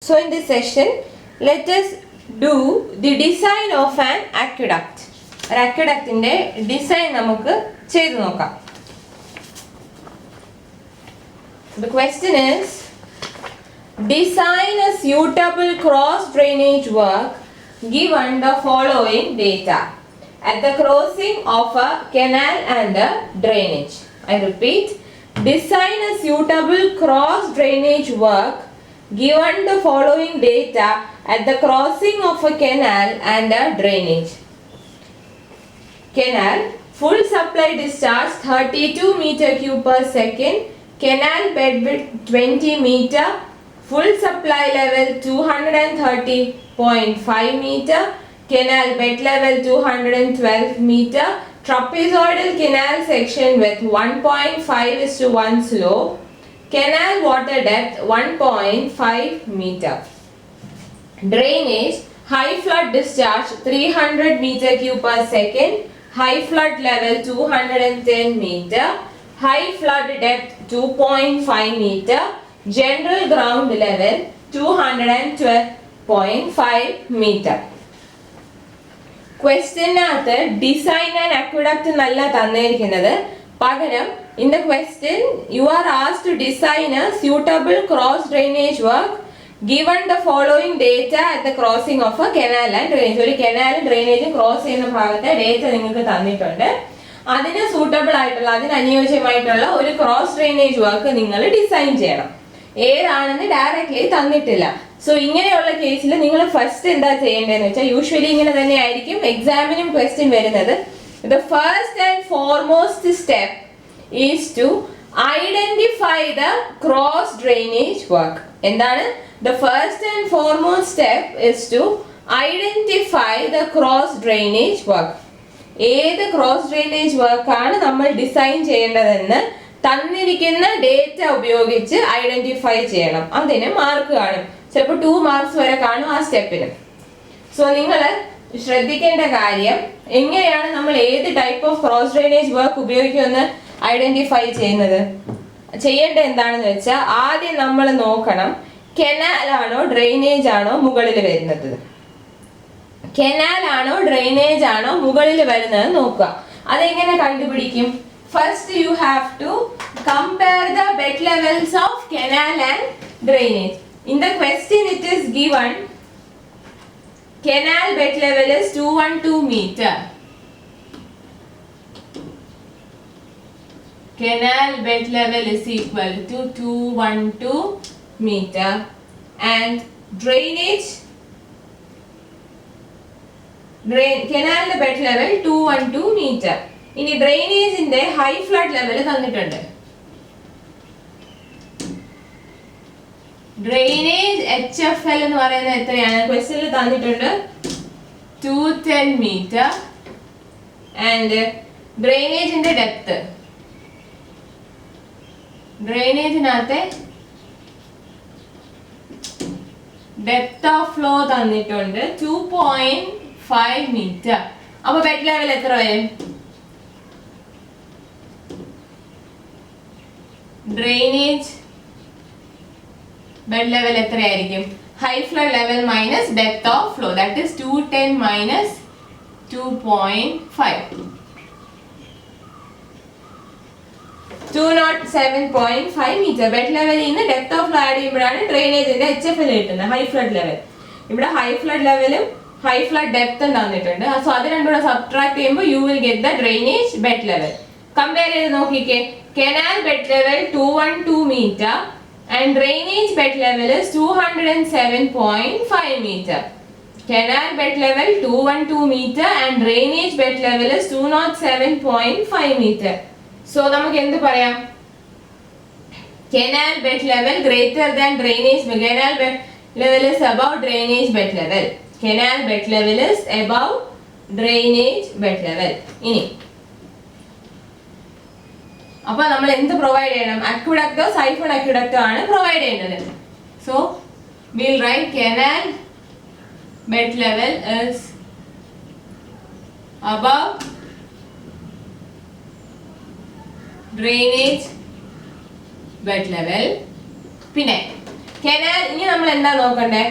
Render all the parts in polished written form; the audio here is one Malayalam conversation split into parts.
So in this session, let us do the design of an aqueduct. An aqueduct in the design namukku cheyidu nokkam. The question is, design a suitable cross drainage work given the following data at the crossing of a canal and a drainage. I repeat, design a suitable cross drainage work given the following data at the crossing of a canal and a drainage. Canal, full supply discharge 32 meter cube per second, canal bed width 20 meter, full supply level 230.5 meter, canal bed level 212 meter, trapezoidal canal section with 1.5:1 slope, canal water depth 1.5 meter. Drainage, high flood discharge 300 meter cube per second, high flood level 210 meter, high flood depth 2.5 meter, general ground level 212.5 meter. Questionനകത്ത് ഡിസൈൻ ആൻഡ് അക്വഡക്റ്റ് എന്നല്ല തന്നിരിക്കുന്നത്. പകരം in the question you are asked to design a suitable cross drainage work given the following data at the crossing of a canal and drainage. ഒരു കനാലും ഡ്രെയിനേജും ക്രോസ് ചെയ്യുന്ന ഭാഗത്തെ ഡേറ്റ നിങ്ങൾക്ക് തന്നിട്ടുണ്ട്. അതിന് സൂട്ടബിൾ ആയിട്ടുള്ള അതിന് അനുയോജ്യമായിട്ടുള്ള ഒരു ക്രോസ് ഡ്രെയിനേജ് വർക്ക് നിങ്ങൾ ഡിസൈൻ ചെയ്യണം. ഏതാണെന്ന് ഡയറക്റ്റ്ലി തന്നിട്ടില്ല. സോ ഇങ്ങനെയുള്ള കേസിൽ നിങ്ങൾ ഫസ്റ്റ് എന്താ ചെയ്യേണ്ടതെന്ന് വെച്ചാൽ യൂഷ്വലി ഇങ്ങനെ തന്നെ ആയിരിക്കും എക്സാമിനും ക്വസ്റ്റ്യൻ വരുന്നത്. The first and foremost step is to identify the cross drainage work. എന്താണ്? The first and foremost step is to identify the cross drainage work. ഏത് ക്രോസ് ഡ്രെയിനേജ് വർക്കാണ് നമ്മൾ ഡിസൈൻ ചെയ്യേണ്ടതെന്ന് തന്നിരിക്കുന്ന ഡേറ്റ ഉപയോഗിച്ച് ഐഡന്റിഫൈ ചെയ്യണം. അതിന് മാർക്ക് കാണും. ചിലപ്പോൾ 2 മാർക്സ് വരെ കാണും ആ സ്റ്റെപ്പിന്. സോ നിങ്ങൾ ശ്രദ്ധിക്കേണ്ട കാര്യം, എങ്ങനെയാണ് നമ്മൾ ഏത് type of cross drainage work ഉപയോഗിക്കുമെന്ന് ഐഡന്റിഫൈ ചെയ്യേണ്ടത് എന്താണെന്ന് വെച്ചാൽ ആദ്യം നമ്മൾ നോക്കണം കനാൽ ആണോ ഡ്രെയിനേജ് ആണോ മുകളിൽ വരുന്നത്. കനാൽ ആണോ ഡ്രെയിനേജ് ആണോ മുകളിൽ വരുന്നത് നോക്കുക. അതെങ്ങനെ കണ്ടുപിടിക്കും? First you have to compare the bed levels of canal and drainage. In the question it is given canal bed level is 212 meter. Canal bed level is equal to 212 meter and drainage canal bed level 212 meter. ഇനി ഡ്രെയിനേജിന്റെ ഹൈ ഫ്ലഡ് ലെവൽ തന്നിട്ടുണ്ട്. ഡ്രെയിനേജ് HFL എന്ന് പറയുന്നത് എത്രയാണ്? ക്വസ്റ്റ്യനിൽ തന്നിട്ടുണ്ട് 210 മീറ്റർ ആൻഡ് ഡ്രെയിനേജിന്റെ ഡെപ്ത്, ഡ്രെയിനേജിനകത്തെ ഡെപ്ത് ഓഫ് ഫ്ലോ തന്നിട്ടുണ്ട് 2.5 മീറ്റർ. അപ്പൊ ബെഡ് ലെവൽ എത്ര വരും? ഡ്രെയിനേജ് bed level എത്രയായിരിക്കും? High flood level minus depth of flow, that is 210 minus 2.5, 207.5 meter. Bed ലെവലിൽ നിന്ന് ഡെപ്ത് ഓഫ് ഫ്ലോ ആഡ് ചെയ്യുമ്പോഴാണ് ഡ്രെയിനേജിന്റെ HFL കിട്ടുന്നത്, ഹൈ ഫ്ലഡ് ലെവൽ. ഇവിടെ ഹൈ ഫ്ലഡ് ലെവലും ഹൈ ഫ്ലഡ് ഡെപ്തും തന്നിട്ടുണ്ട്. സോ അത് രണ്ടും കൂടെ സബ്ട്രാക്ട് ചെയ്യുമ്പോൾ you will get the drainage bed level. Compare ചെയ്ത് നോക്കിക്കേ, canal bed level 212 metre and drainage bed level is 207.5 meter. Canal bed level 212 meter and drainage bed level is 207.5 meter. So നമുക്ക് എന്ത് പറയാം? Canal bed level greater than drainage. Canal bed level is above drainage bed level. Canal bed level is above drainage bed level. ഇനി അപ്പൊ നമ്മൾ എന്ത് പ്രൊവൈഡ് ചെയ്യണം? അക്വിഡക്റ്റോ സൈഫൺ അക്വിഡക്റ്റോ ആണ് പ്രൊവൈഡ് ചെയ്യുന്നത്. So will write canal bed level is above drainage bed level. പിന്നെ കനാൽ ഇനി നമ്മൾ എന്താ നോക്കണ്ടേ?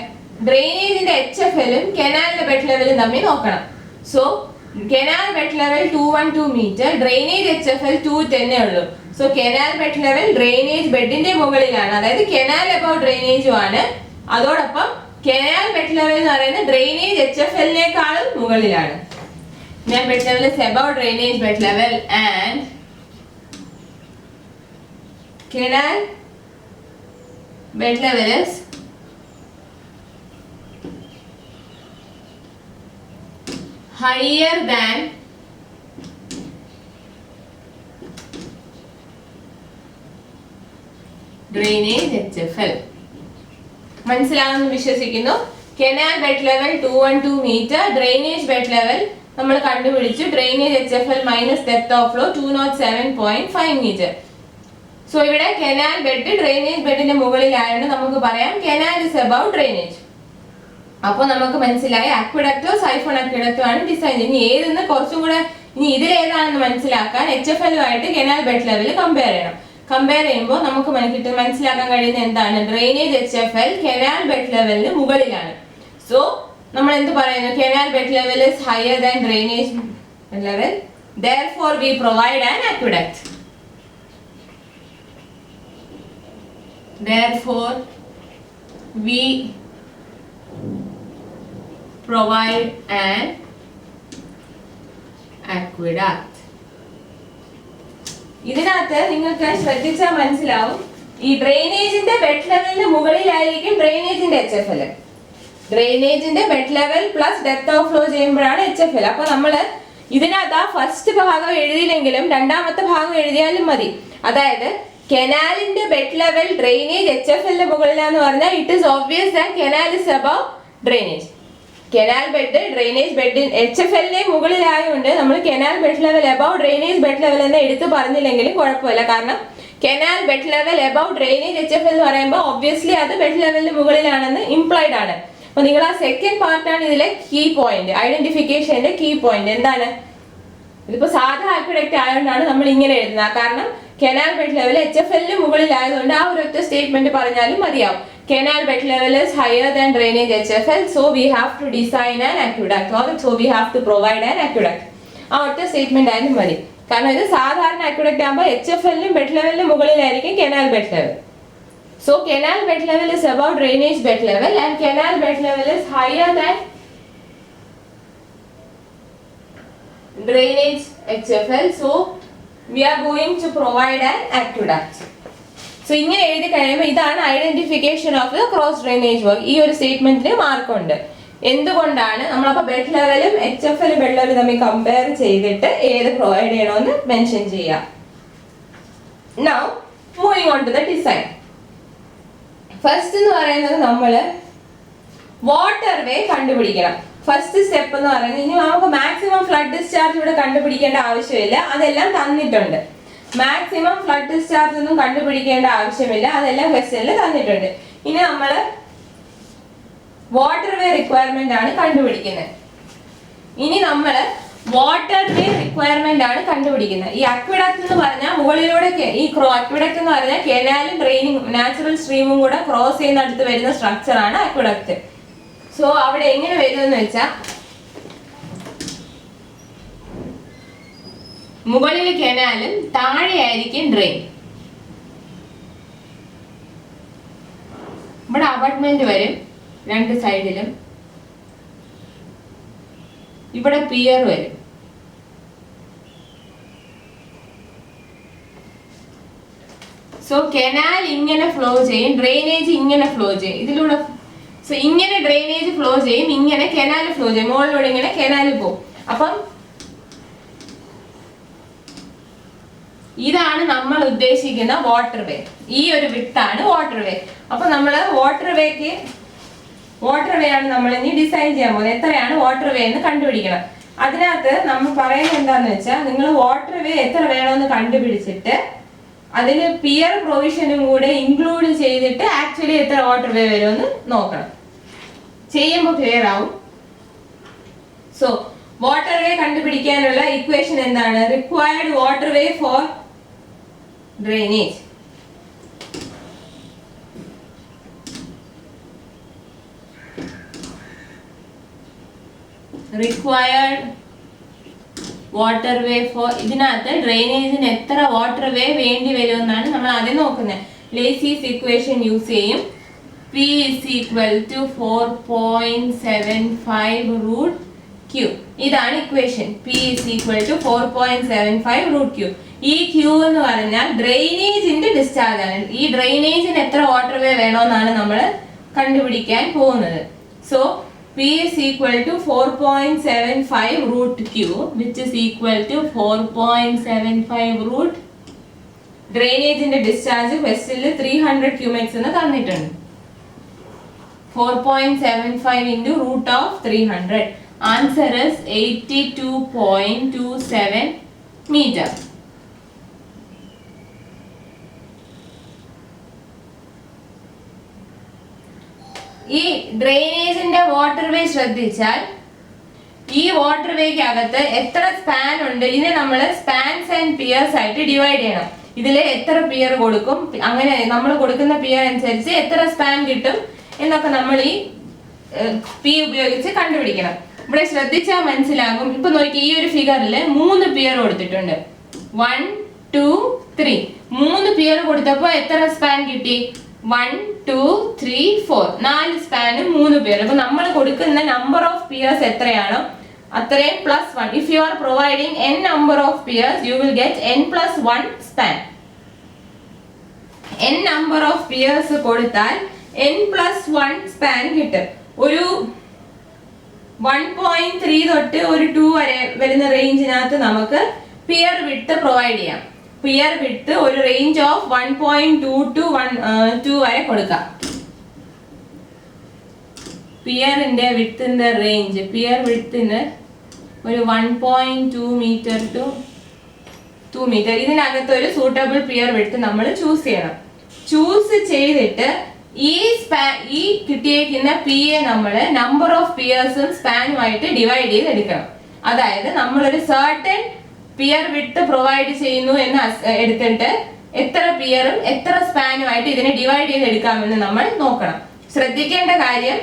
ഡ്രെയിനേജിന്റെ HFL-ഉം കനാലിന്റെ ബെഡ് ലെവലും തമ്മിൽ നോക്കണം. So canal bed level 212 metre, drainage HFL 210 ഉള്ളൂ. So canal bed level drainage ബെഡിന്റെ മുകളിലാണ്, അതായത് കനാൽ അബൌവ് ഡ്രെയിനേജും ആണ്. അതോടൊപ്പം കനാൽ ബെഡ് ലെവൽ എന്ന് പറയുന്നത് ഡ്രെയിനേജ് HFL-നേക്കാളും മുകളിലാണ്. ഞാൻ bed level is above drainage bed level and canal bed level is higher than drainage HFL. മനസ്സിലാവുമെന്ന് വിശ്വസിക്കുന്നു. Canal bed level 212 metre, drainage bed level നമ്മൾ കണ്ടുപിടിച്ചു. Drainage HFL minus depth of flow 207.5 metre. So ഇവിടെ കനാൽ ബെഡ് ഡ്രെയിനേജ് ബെഡിന്റെ മുകളിലായതുകൊണ്ട് നമുക്ക് പറയാം കനാൽ ഇസ് അബൌവ് ഡ്രെയിനേജ്. അപ്പൊ നമുക്ക് മനസ്സിലായി അക്വിഡക്റ്റോ സൈഫോൺ അക്വിഡക്റ്റോ ആണ് ഡിസൈൻ. ഇനി ഏതെന്ന് കുറച്ചും കൂടെ ഇനി ഇതിലേതാണെന്ന് മനസ്സിലാക്കാൻ HFL-ആയിട്ട് കനാൽ ബെഡ് ലെവൽ കമ്പയർ ചെയ്യണം. കമ്പയർ ചെയ്യുമ്പോൾ നമുക്ക് മനസ്സിലാക്കാൻ കഴിയുന്ന എന്താണ്? ഡ്രെയിനേജ് HFL കനാൽ ബെഡ് ലെവലിന് മുകളിലാണ്. സോ നമ്മൾ എന്ത് പറയുന്നു? Canal bed level is higher than drainage level, therefore we provide an aqueduct. Therefore we provide an aqueduct. ഇതിനകത്ത് നിങ്ങൾക്ക് ശ്രദ്ധിച്ചാൽ മനസ്സിലാവും, ഈ ഡ്രെയിനേജിന്റെ ബെഡ് ലെവലിന് മുകളിലായിരിക്കും ഡ്രെയിനേജിന്റെ HFL. ഡ്രെയിനേജിന്റെ bed level plus depth of flow ചെയ്യുമ്പോഴാണ് HFL. അപ്പൊ നമ്മള് ഇതിനകത്ത് ആ ഫസ്റ്റ് ഭാഗം എഴുതിയില്ലെങ്കിലും രണ്ടാമത്തെ ഭാഗം എഴുതിയാലും മതി. അതായത് കനാലിന്റെ ബെഡ് ലെവൽ ഡ്രെയിനേജ് HFL-ന്റെ മുകളിലാന്ന് പറഞ്ഞാൽ it is obvious that canal is above drainage. Canal bed drainage bed HFL-നെ മുകളിലായതുകൊണ്ട് നമ്മൾ canal bed level above drainage bed level എന്ന് എടുത്ത് പറഞ്ഞില്ലെങ്കിലും കുഴപ്പമില്ല. കാരണം canal bed level above drainage HFL എന്ന് പറയുമ്പോൾ ഒബ്വിയസ്ലി അത് ബെഡ് ലെവലിന് മുകളിലാണെന്ന് ഇംപ്ലൈഡ് ആണ്. അപ്പൊ നിങ്ങൾ ആ സെക്കൻഡ് പാർട്ടാണ് ഇതിലെ കീ പോയിന്റ്, ഐഡന്റിഫിക്കേഷന്റെ കീ പോയിന്റ്. എന്താണ്? ഇതിപ്പോ സാധാ അക്വിഡക്റ്റ് ആയതുകൊണ്ടാണ് നമ്മൾ ഇങ്ങനെ എഴുതുന്നത്. കാരണം കനാൽ ബെഡ് ലെവൽ HFL-ന് മുകളിലായതുകൊണ്ട് ആ ഒരു ഒറ്റ സ്റ്റേറ്റ്മെന്റ് പറഞ്ഞാലും മതിയാവും. Canal bed level is higher than drainage HFL, so we have to design an aqueduct, or so we have to provide an aqueduct. ആ ഒറ്റ സ്റ്റേറ്റ്മെന്റ് ആയാലും മതി. കാരണം ഇത് സാധാരണ അക്വിഡക്റ്റ് ആകുമ്പോൾ HFL-നും ബെഡ് ലെവലിനും മുകളിലായിരിക്കും canal bed level. So canal bed level is above drainage bed level and canal bed level is higher than drainage HFL. So we are going to provide an aqueduct. So ഇങ്ങനെ എഴുതി കഴിയുമ്പോൾ ഇതാണ് identification of the cross drainage work. ഈ ഒരു സ്റ്റേറ്റ്മെന്റിന് മാർക്കുണ്ട്. എന്തുകൊണ്ടാണ്? നമ്മളപ്പോൾ ബെഡ് ലെവലും HFL ബെഡ് ലെവലും തമ്മിൽ കമ്പയർ ചെയ്തിട്ട് ഏത് പ്രൊവൈഡ് ചെയ്യണമെന്ന് മെൻഷൻ ചെയ്യാം. Now moving on to the design. First എന്ന് പറയുന്നത് നമ്മൾ വാട്ടർ വേ കണ്ടുപിടിക്കണം. ഫസ്റ്റ് സ്റ്റെപ്പ് എന്ന് പറയുന്നത്, ഇനി നമുക്ക് മാക്സിമം ഫ്ലഡ് ഡിസ്ചാർജ് ഇവിടെ കണ്ടുപിടിക്കേണ്ട ആവശ്യമില്ല, അതെല്ലാം തന്നിട്ടുണ്ട്. മാക്സിമം ഫ്ലഡ് ഡിസ്ചാർജ് ഒന്നും കണ്ടുപിടിക്കേണ്ട ആവശ്യമില്ല, അതെല്ലാം ക്വസ്റ്റ്യനിൽ തന്നിട്ടുണ്ട്. ഇനി നമ്മൾ വാട്ടർ വേ റിക്വയർമെന്റ് ആണ് കണ്ടുപിടിക്കുന്നത്. ഇനി നമ്മൾ വാട്ടർ വേ റിക്വയർമെന്റ് ആണ് കണ്ടുപിടിക്കുന്നത്. ഈ അക്വിഡക്ട് എന്ന് പറഞ്ഞാൽ മുകളിലൂടെ ഈ അക്വിഡക്ട് എന്ന് പറഞ്ഞാൽ കനാലും ഡ്രെയിനിങ് നാച്ചുറൽ സ്ട്രീമും കൂടെ ക്രോസ് ചെയ്യുന്നിടത്ത് വരുന്ന സ്ട്രക്ചർ ആണ് അക്വിഡക്ട്. സോ അവിടെ എങ്ങനെ വരുമെന്ന് വെച്ചാൽ മുകളിൽ കനാലും താഴെയായിരിക്കും ഡ്രെയിൻ. ഇവിടെ അബട്ട്മെന്റ് വരും രണ്ട് സൈഡിലും, ഇവിടെ പിയർ വരും. സോ കനാൽ ഇങ്ങനെ ഫ്ലോ ചെയ്യും, ഡ്രെയിനേജ് ഇങ്ങനെ ഫ്ലോ ചെയ്യും ഇതിലൂടെ. സോ ഇങ്ങനെ ഡ്രെയിനേജ് ഫ്ലോ ചെയ്യും, ഇങ്ങനെ കനാൽ ഫ്ലോ ചെയ്യും, മുകളിലൂടെ ഇങ്ങനെ കനാൽ പോകും. അപ്പം ഇതാണ് നമ്മൾ ഉദ്ദേശിക്കുന്ന വാട്ടർ വേ. ഈ ഒരു വിട്ടാണ് വാട്ടർ വേ. അപ്പൊ നമ്മൾ വാട്ടർ വേ ആണ് നമ്മൾ ഇനി ഡിസൈൻ ചെയ്യാൻ പോകുന്നത്. എത്രയാണ് വാട്ടർ വേ എന്ന് കണ്ടുപിടിക്കണം. അതിനകത്ത് നമ്മൾ പറയുന്നത് എന്താന്ന് വെച്ചാൽ, നിങ്ങൾ വാട്ടർ വേ എത്ര വേണമെന്ന് കണ്ടുപിടിച്ചിട്ട് അതിൽ പിയർ പ്രൊവിഷനും കൂടെ ഇൻക്ലൂഡ് ചെയ്തിട്ട് ആക്ച്വലി എത്ര വാട്ടർ വേ വരുമെന്ന് നോക്കണം. ചെയ്യുമ്പോൾ ക്ലിയർ ആവും. സോ വാട്ടർ വേ കണ്ടുപിടിക്കാനുള്ള ഇക്വേഷൻ എന്താണ്? Required water way for drainage required water way for, ഇതിനകത്ത് ഡ്രെയിനേജിന് എത്ര വാട്ടർ വേ വേണ്ടി വരും എന്നാണ് നമ്മൾ ആദ്യം നോക്കുന്നത്. ലേസീസ് ഇക്വേഷൻ യൂസ് ചെയ്യും. P is equal to 4.75 root Q. ഇതാണ് equation. P is equal to 4.75 root Q. ഈ Q എന്ന് പറഞ്ഞാൽ ഡ്രെയിനേജിന്റെ ഡിസ്ചാർജ് ആണ്. ഈ ഡ്രെയിനേജിന് എത്ര വാട്ടർ വേ വേണമെന്നാണ് നമ്മൾ കണ്ടുപിടിക്കാൻ പോകുന്നത്. So P is equal to 4.75 root Q, which is equal to 4.75 root ഡ്രെയിനേജിന്റെ discharge ക്വസ്റ്റ്യനിൽ 300 cumex എന്ന് തന്നിട്ടുണ്ട്. 4.75 into root of 300. Answer is 82.27 meter. ഈ ഡ്രെയിനേജിന്റെ വാട്ടർ വേ ശ്രദ്ധിച്ചാൽ ഈ വാട്ടർ വേക്ക് അകത്ത് എത്ര സ്പാൻ ഉണ്ട്, ഇതിനെ നമ്മൾ സ്പാൻസ് ആൻഡ് പിയേഴ്സ് ആയിട്ട് ഡിവൈഡ് ചെയ്യണം. ഇതിൽ എത്ര പിയർ കൊടുക്കും, അങ്ങനെ നമ്മൾ കൊടുക്കുന്ന പിയർ അനുസരിച്ച് എത്ര സ്പാൻ കിട്ടും എന്നൊക്കെ നമ്മൾ ഈ പി ഉപയോഗിച്ച് കണ്ടുപിടിക്കണം. ഇവിടെ ശ്രദ്ധിച്ചാൽ മനസ്സിലാകും. ഇപ്പൊ നോക്കി, ഈ ഒരു ഫിഗറിൽ 3 പിയർ കൊടുത്തിട്ടുണ്ട്. 1 2 3. 3 പിയർ കൊടുത്തപ്പോൾ എത്ര സ്പാൻ കിട്ടി? 1 2 3 4. 4 സ്പാനും 3 പിയർ. അപ്പൊ നമ്മൾ കൊടുക്കുന്ന നമ്പർ ഓഫ് പിയേഴ്സ് എത്രയാണോ അത്രയും plus 1. If you are providing n number of piers you will get n + 1 span. n number of piers കൊടുത്താൽ n + 1 സ്പാൻ കിട്ടും. ഒരു 1.3 തൊട്ട് ഒരു 2 വരെ വരുന്ന റേഞ്ചിനകത്ത് നമുക്ക് പിയർ വിഡ്ത്ത് പ്രൊവൈഡ് ചെയ്യാം. പിയർ വിഡ്ത്ത് ഒരു റേഞ്ച് ഓഫ് 1.2 to 2 വരെ കൊടുക്കാം. പിയറിന്റെ വിഡ്ത്തിന്റെ റേഞ്ച്, പിയർ വിഡ്ത്തിന് ഒരു 1.2 മീറ്റർ ടു 2 മീറ്റർ. ഇതിനകത്ത് ഒരു സൂട്ടബിൾ പിയർ വിഡ്ത്ത് നമ്മൾ ചൂസ് ചെയ്യണം. ചൂസ് ചെയ്തിട്ട് ഈ കിട്ടിയേക്കുന്ന പി എ നമ്മൾ നമ്പർ ഓഫ് പിയേഴ്സും സ്പാനുമായിട്ട് ഡിവൈഡ് ചെയ്ത് എടുക്കണം. അതായത് നമ്മളൊരു സർട്ടൻ പിയർ വിഡ്ത്ത് പ്രൊവൈഡ് ചെയ്യുന്നു എന്ന് എടുത്തിട്ട് എത്ര പിയറും എത്ര സ്പാനുമായിട്ട് ഇതിനെ ഡിവൈഡ് ചെയ്ത് എടുക്കാമെന്ന് നമ്മൾ നോക്കണം. ശ്രദ്ധിക്കേണ്ട കാര്യം,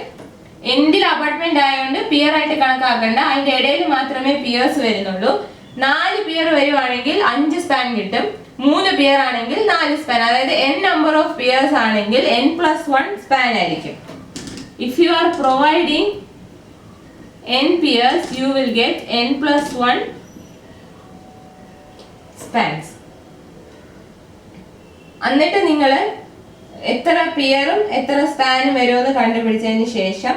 എൻഡിൽ അപ്പാർട്ട്മെന്റ് ആയതുകൊണ്ട് പിയർ ആയിട്ട് കണക്കാക്കണ്ട, അതിന്റെ ഇടയിൽ മാത്രമേ പിയേഴ്സ് വരുന്നുള്ളൂ. 4 പിയർ വരുവാണെങ്കിൽ 5 സ്പാൻ കിട്ടും. 3 പിയർ ആണെങ്കിൽ 4 സ്പാൻ. അതായത് n നമ്പർ ഓഫ് പിയേഴ്സ് ആണെങ്കിൽ n + 1 സ്പാൻ ആയിരിക്കും. If you are providing n piers you will get n + 1 spans. എന്നിട്ട് നിങ്ങൾ എത്ര പിയറും എത്ര സ്പാനും വരുമെന്ന് കണ്ടുപിടിച്ചതിന് ശേഷം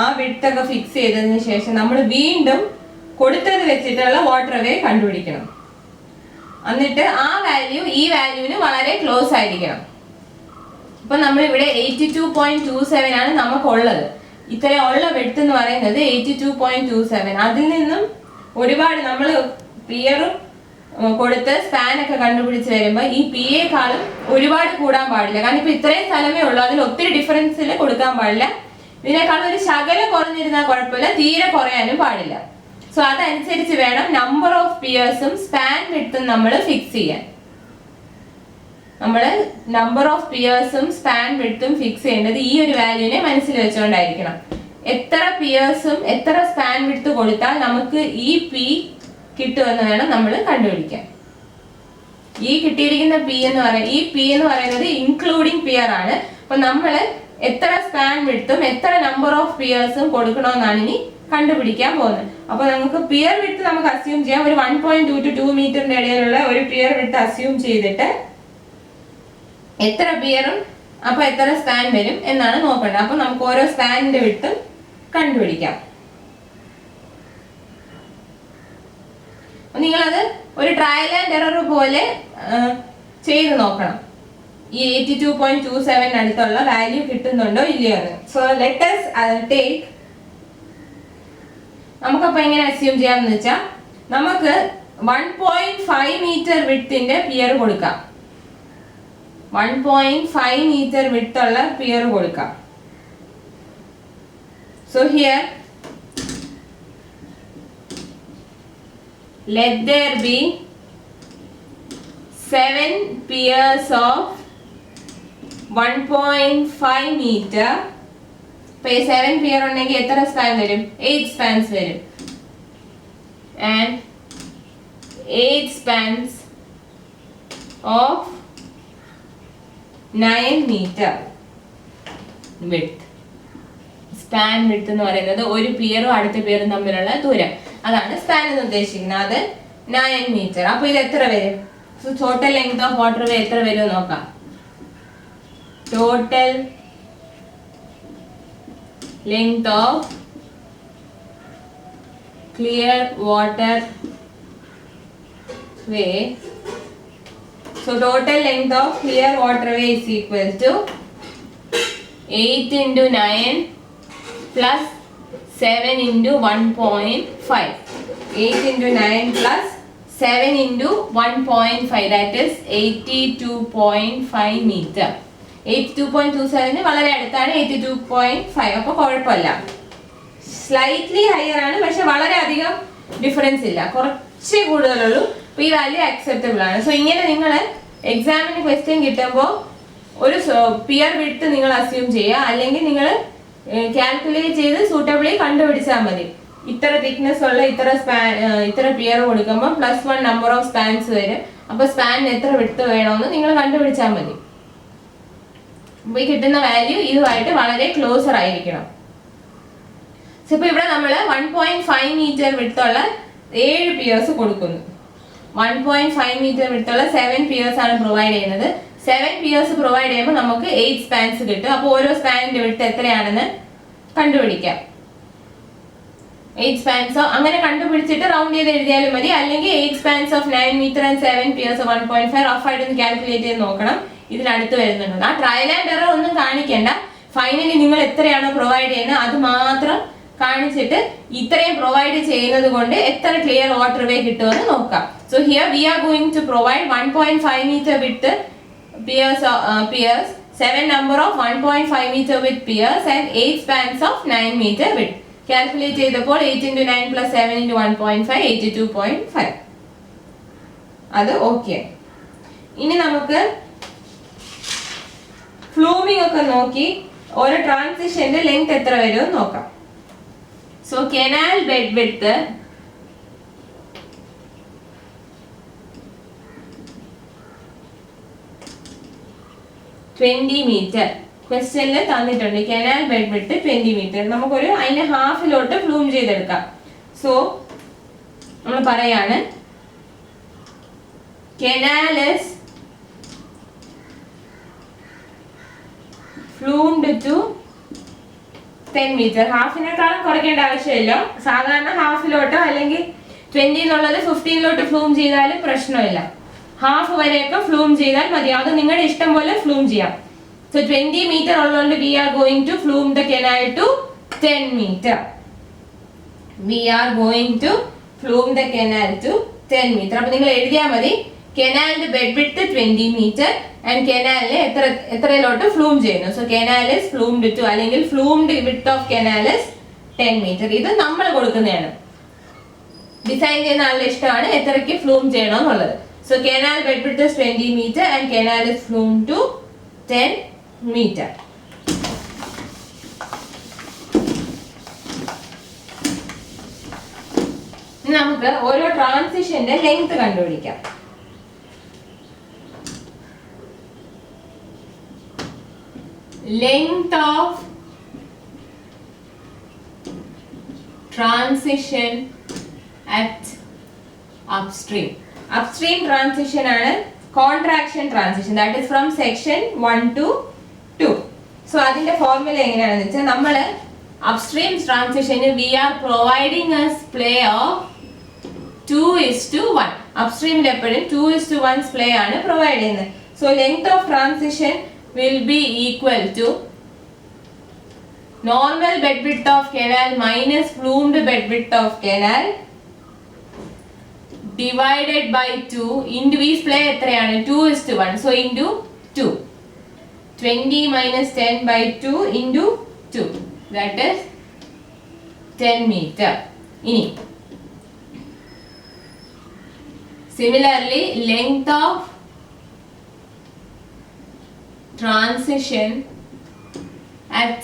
ആ വിഡ്ത്ത് ഒക്കെ ഫിക്സ് ചെയ്തതിന് ശേഷം നമ്മൾ വീണ്ടും കൊടുത്തത് വെച്ചിട്ടുള്ള വാട്ടർ വേ കണ്ടുപിടിക്കണം. എന്നിട്ട് ആ വാല്യൂ ഈ വാല്യൂവിന് വളരെ ക്ലോസ് ആയിരിക്കണം. ഇപ്പൊ നമ്മൾ ഇവിടെ 82.27 ആണ് നമുക്കുള്ളത്. ഇത്രയുള്ള വിഡ്ത്ത് എന്ന് പറയുന്നത് 82.27. അതിൽ നിന്നും ഒരുപാട് നമ്മൾ പിയറും കൊടുത്ത് സ്പാൻ ഒക്കെ കണ്ടുപിടിച്ച് വരുമ്പോൾ ഈ പി എക്കാളും ഒരുപാട് കൂടാൻ പാടില്ല. കാരണം ഇപ്പൊ ഇത്രയും സ്ഥലമേ ഉള്ളൂ, അതിൽ ഒത്തിരി ഡിഫറൻസിൽ കൊടുക്കാൻ പാടില്ല. ഇതിനേക്കാളും ഒരു ശകലം കുറഞ്ഞിരുന്നാൽ കുഴപ്പമില്ല, തീരെ കുറയാനും പാടില്ല. സോ അതനുസരിച്ച് വേണം നമ്പർ ഓഫ് പിയേഴ്സും സ്പാൻ വിഡ്ത്തും നമ്മൾ ഫിക്സ് ചെയ്യാൻ. നമ്മൾ നമ്പർ ഓഫ് പിയേഴ്സും സ്പാൻ വിഡ്ത്തും ഫിക്സ് ചെയ്യേണ്ടത് ഈ ഒരു വാല്യൂവിനെ മനസ്സിൽ വെച്ചുകൊണ്ടായിരിക്കണം. എത്ര പിയേഴ്സും എത്ര സ്പാൻ വിഡ്ത്ത് കൊടുത്താൽ നമുക്ക് ഈ പി കിട്ടുമെന്ന് വേണം നമ്മൾ കണ്ടുപിടിക്കാൻ. ഈ കിട്ടിയിരിക്കുന്ന പി എന്ന് പറയുന്നത് ഇൻക്ലൂഡിങ് പിയർ ആണ്. അപ്പൊ നമ്മൾ എത്ര സ്പാൻ വിഡ്ത്തും എത്ര നമ്പർ ഓഫ് പിയേഴ്സും കൊടുക്കണമെന്നാണ് ഇനി കണ്ടുപിടിക്കാൻ പോകുന്നത്. അപ്പൊ നമുക്ക് പിയർ വിഡ്ത്ത് നമുക്ക് അസ്യൂം ചെയ്യാം. ഒരു 1.2 to 2 മീറ്ററിന്റെ ഇടയിലുള്ള ഒരു പിയർ വിഡ്ത്ത് അസ്യൂം ചെയ്തിട്ട് എത്ര പിയറും അപ്പൊ എത്ര സ്പാൻ വരും എന്നാണ് നോക്കേണ്ടത്. അപ്പൊ നമുക്ക് ഓരോ സ്പാനിന്റെ വിഡ്ത്തും കണ്ടുപിടിക്കാം. നിങ്ങളത് ഒരു ട്രയൽ ആൻഡ് എറർ പോലെ ചെയ്ത് നോക്കണം. ഈ 82.27 അടുത്തുള്ള വാല്യൂ കിട്ടുന്നുണ്ടോ ഇല്ലയോ എന്ന്. സോ ലെറ്റ് us ടേക്ക്, നമുക്കപ്പോ എങ്ങനെ അസ്യൂം ചെയ്യാമെന്ന് വെച്ചാൽ നമുക്ക് 1.5 മീറ്റർ വിഡ്ത്തിന്റെ പിയർ കൊടുക്കാം. 1.5 മീറ്റർ വിഡ്ത്തുള്ള പിയർ കൊടുക്കാം. So here let there be 7 pairs of 1.5 meter ഇപ്പൊ 7 പിയർ ഉണ്ടെങ്കിൽ എത്ര സ്പാൻ വരും? 8 സ്പാൻസ് വരും. And 8 spans of 9 metre width. Span width എന്ന് പറയുന്നത് ഒരു പിയറും അടുത്ത പിയറും തമ്മിലുള്ള ദൂരം, അതാണ് സ്പാൻ എന്ന് ഉദ്ദേശിക്കുന്നത്. അത് 9 മീറ്റർ. അപ്പൊ ഇത് എത്ര വരും? ടോട്ടൽ ലെങ്ത് ഓഫ് വാട്ടർവേ എത്ര വരും നോക്കാം. Total length of clear water way. So total length of clear waterway is equal to 8 into 9 plus 7 into 1.5. 8 into 9 plus 7 into 1.5, that is 82.5 meter. 82.27 വളരെ അടുത്താണ് 82.5. അപ്പോൾ കുഴപ്പമില്ല, സ്ലൈറ്റ്ലി ഹയർ ആണ്, പക്ഷെ വളരെ അധികം ഡിഫറൻസ് ഇല്ല, കുറച്ച് കൂടുതലുള്ളൂ. അപ്പോൾ ഈ വാല്യൂ അക്സെപ്റ്റബിൾ ആണ്. സോ ഇങ്ങനെ നിങ്ങൾ എക്സാമിന് ക്വസ്റ്റ്യൻ കിട്ടുമ്പോൾ ഒരു പിയർ വിഡ്ത്ത് നിങ്ങൾ അസ്യൂം ചെയ്യുക, അല്ലെങ്കിൽ നിങ്ങൾ കാൽക്കുലേറ്റ് ചെയ്ത് സൂട്ടബിളി കണ്ടുപിടിച്ചാൽ മതി. ഇത്ര തിക്നെസ് ഉള്ള ഇത്ര പിയർ കൊടുക്കുമ്പോൾ +1 നമ്പർ ഓഫ് സ്പാൻസ് വരും. അപ്പോൾ സ്പാനിന് എത്ര വിഡ്ത്ത് വേണമെന്ന് നിങ്ങൾ കണ്ടുപിടിച്ചാൽ മതി. അപ്പോൾ ഈ കിട്ടുന്ന വാല്യൂ ഇതുമായിട്ട് വളരെ ക്ലോസർ ആയിരിക്കണം. സോ ഇപ്പോൾ ഇവിടെ നമ്മൾ 1.5 മീറ്റർ വിഡ്ത്തുള്ള 7 പിയേഴ്സ് കൊടുക്കുന്നു. 1.5 മീറ്റർ വിഡ്ത്തുള്ള 7 പിയേഴ്സ് ആണ് പ്രൊവൈഡ് ചെയ്യുന്നത്. 7 പിയേഴ്സ് പ്രൊവൈഡ് ചെയ്യുമ്പോൾ നമുക്ക് 8 സ്പാൻസ് കിട്ടും. അപ്പോൾ ഓരോ സ്പാനിന്റെ വിഡ്ത്ത് എത്രയാണെന്ന് കണ്ടുപിടിക്കാം. 8 സ്പാൻസ് അങ്ങനെ കണ്ടുപിടിച്ചിട്ട് റൗണ്ട് ചെയ്ത് എഴുതിയാലും മതി, അല്ലെങ്കിൽ 8 spans of 9 metre and 7 piers 1.5 rough ആയിട്ട് ഒന്ന് കാൽക്കുലേറ്റ് ചെയ്ത് നോക്കണം. ഇതിനടുത്ത് വരുന്നുണ്ട്. ആ ട്രയൽ ആൻഡ് എറർ ഒന്നും കാണിക്കേണ്ട. ഫൈനലി നിങ്ങൾ എത്രയാണോ പ്രൊവൈഡ് ചെയ്യുന്നത് അത് മാത്രം കാണിച്ചിട്ട് ഇത്രയും പ്രൊവൈഡ് ചെയ്യുന്നത് കൊണ്ട് എത്ര ക്ലിയർ വാട്ടർവേ കിട്ടുമെന്ന് നോക്കാം. So here we are going to provide 1.5 metre width piers, 7 number of 1.5 meter width piers and 8 spans of 9 meter width. Calculate ചെയ്തപ്പോൾ 8 into 9 plus 7 into 1.5 82.5. അത് ഓക്കെ. ഇനി നമുക്ക് ഫ്ലൂമിംഗ് ഒക്കെ നോക്കി ഓരോ ട്രാൻസിഷന്റെ ലെങ്ത് എത്ര വരും നോക്കാം. So canal bed width meter ക്വസ്റ്റ്യനിൽ തന്നിട്ടുണ്ട്. Canal bed width 20 meter. നമുക്കൊരു അതിന്റെ ഹാഫിലോട്ട് ഫ്ലൂം ചെയ്തെടുക്കാം. സോ നമ്മൾ പറയാണ് canal is floomed to 10 meter. ഹാഫിനേക്കാളും കുറയ്ക്കേണ്ട ആവശ്യമില്ല. സാധാരണ ഹാഫിലോട്ടോ അല്ലെങ്കിൽ 20 എന്നുള്ളത് 15ലോട്ട് ഫ്ലൂം ചെയ്താലും പ്രശ്നമില്ല. ഹാഫ് വരെയൊക്കെ ഫ്ലൂം ചെയ്താൽ മതി. അത് നിങ്ങളുടെ ഇഷ്ടം പോലെ ഫ്ലൂം ചെയ്യാം. സോ 20 മീറ്റർ ഉള്ളതുകൊണ്ട് we are going to flume the canal to 10 meter. We are going to flume the canal to 10 meter. അപ്പൊ നിങ്ങൾ എഴുതിയാൽ മതി കനാലിന്റെ ബെഡ് വിഡ്ത്ത് 20 മീറ്റർ ആൻഡ് കനാലിനെ എത്രയിലോട്ട് ഫ്ലൂം ചെയ്യുന്നു. So canal is flumed to അല്ലെങ്കിൽ flumed width of canal is 10 meter. ഇത് നമ്മൾ കൊടുക്കുന്നതാണ്. ഡിസൈൻ ചെയ്യുന്ന ആളുടെ ഇഷ്ടമാണ് എത്രയ്ക്ക് ഫ്ലൂം ചെയ്യണമെന്നുള്ളത്. So canal bed width is 20 meter and canal is floomed to 10 meter. നമുക്ക് ഓരോ ട്രാൻസിഷന്റെ ലെങ്ത് കണ്ടുപിടിക്കാം. Length of transition at upstream. Upstream transition ആണ് contraction transition, that is from section 1 to 2. So അതിന്റെ ഫോർമുല എങ്ങനെയാണെന്ന് വെച്ചാൽ നമ്മൾ upstream transition we are providing a splay of 2:1. upstream എപ്പോഴും 2:1 splay ആണ് പ്രൊവൈഡ് ചെയ്യുന്നത്. So length of transition will be equal to normal bed width of canal minus floomed bed width of canal divided by 2 into ഈ സ്പ്ലേ എത്രയാണ് 2:1. so into 2. 20 minus 10 by 2 into 2, that is 10 meter. ഇനി similarly length of transition at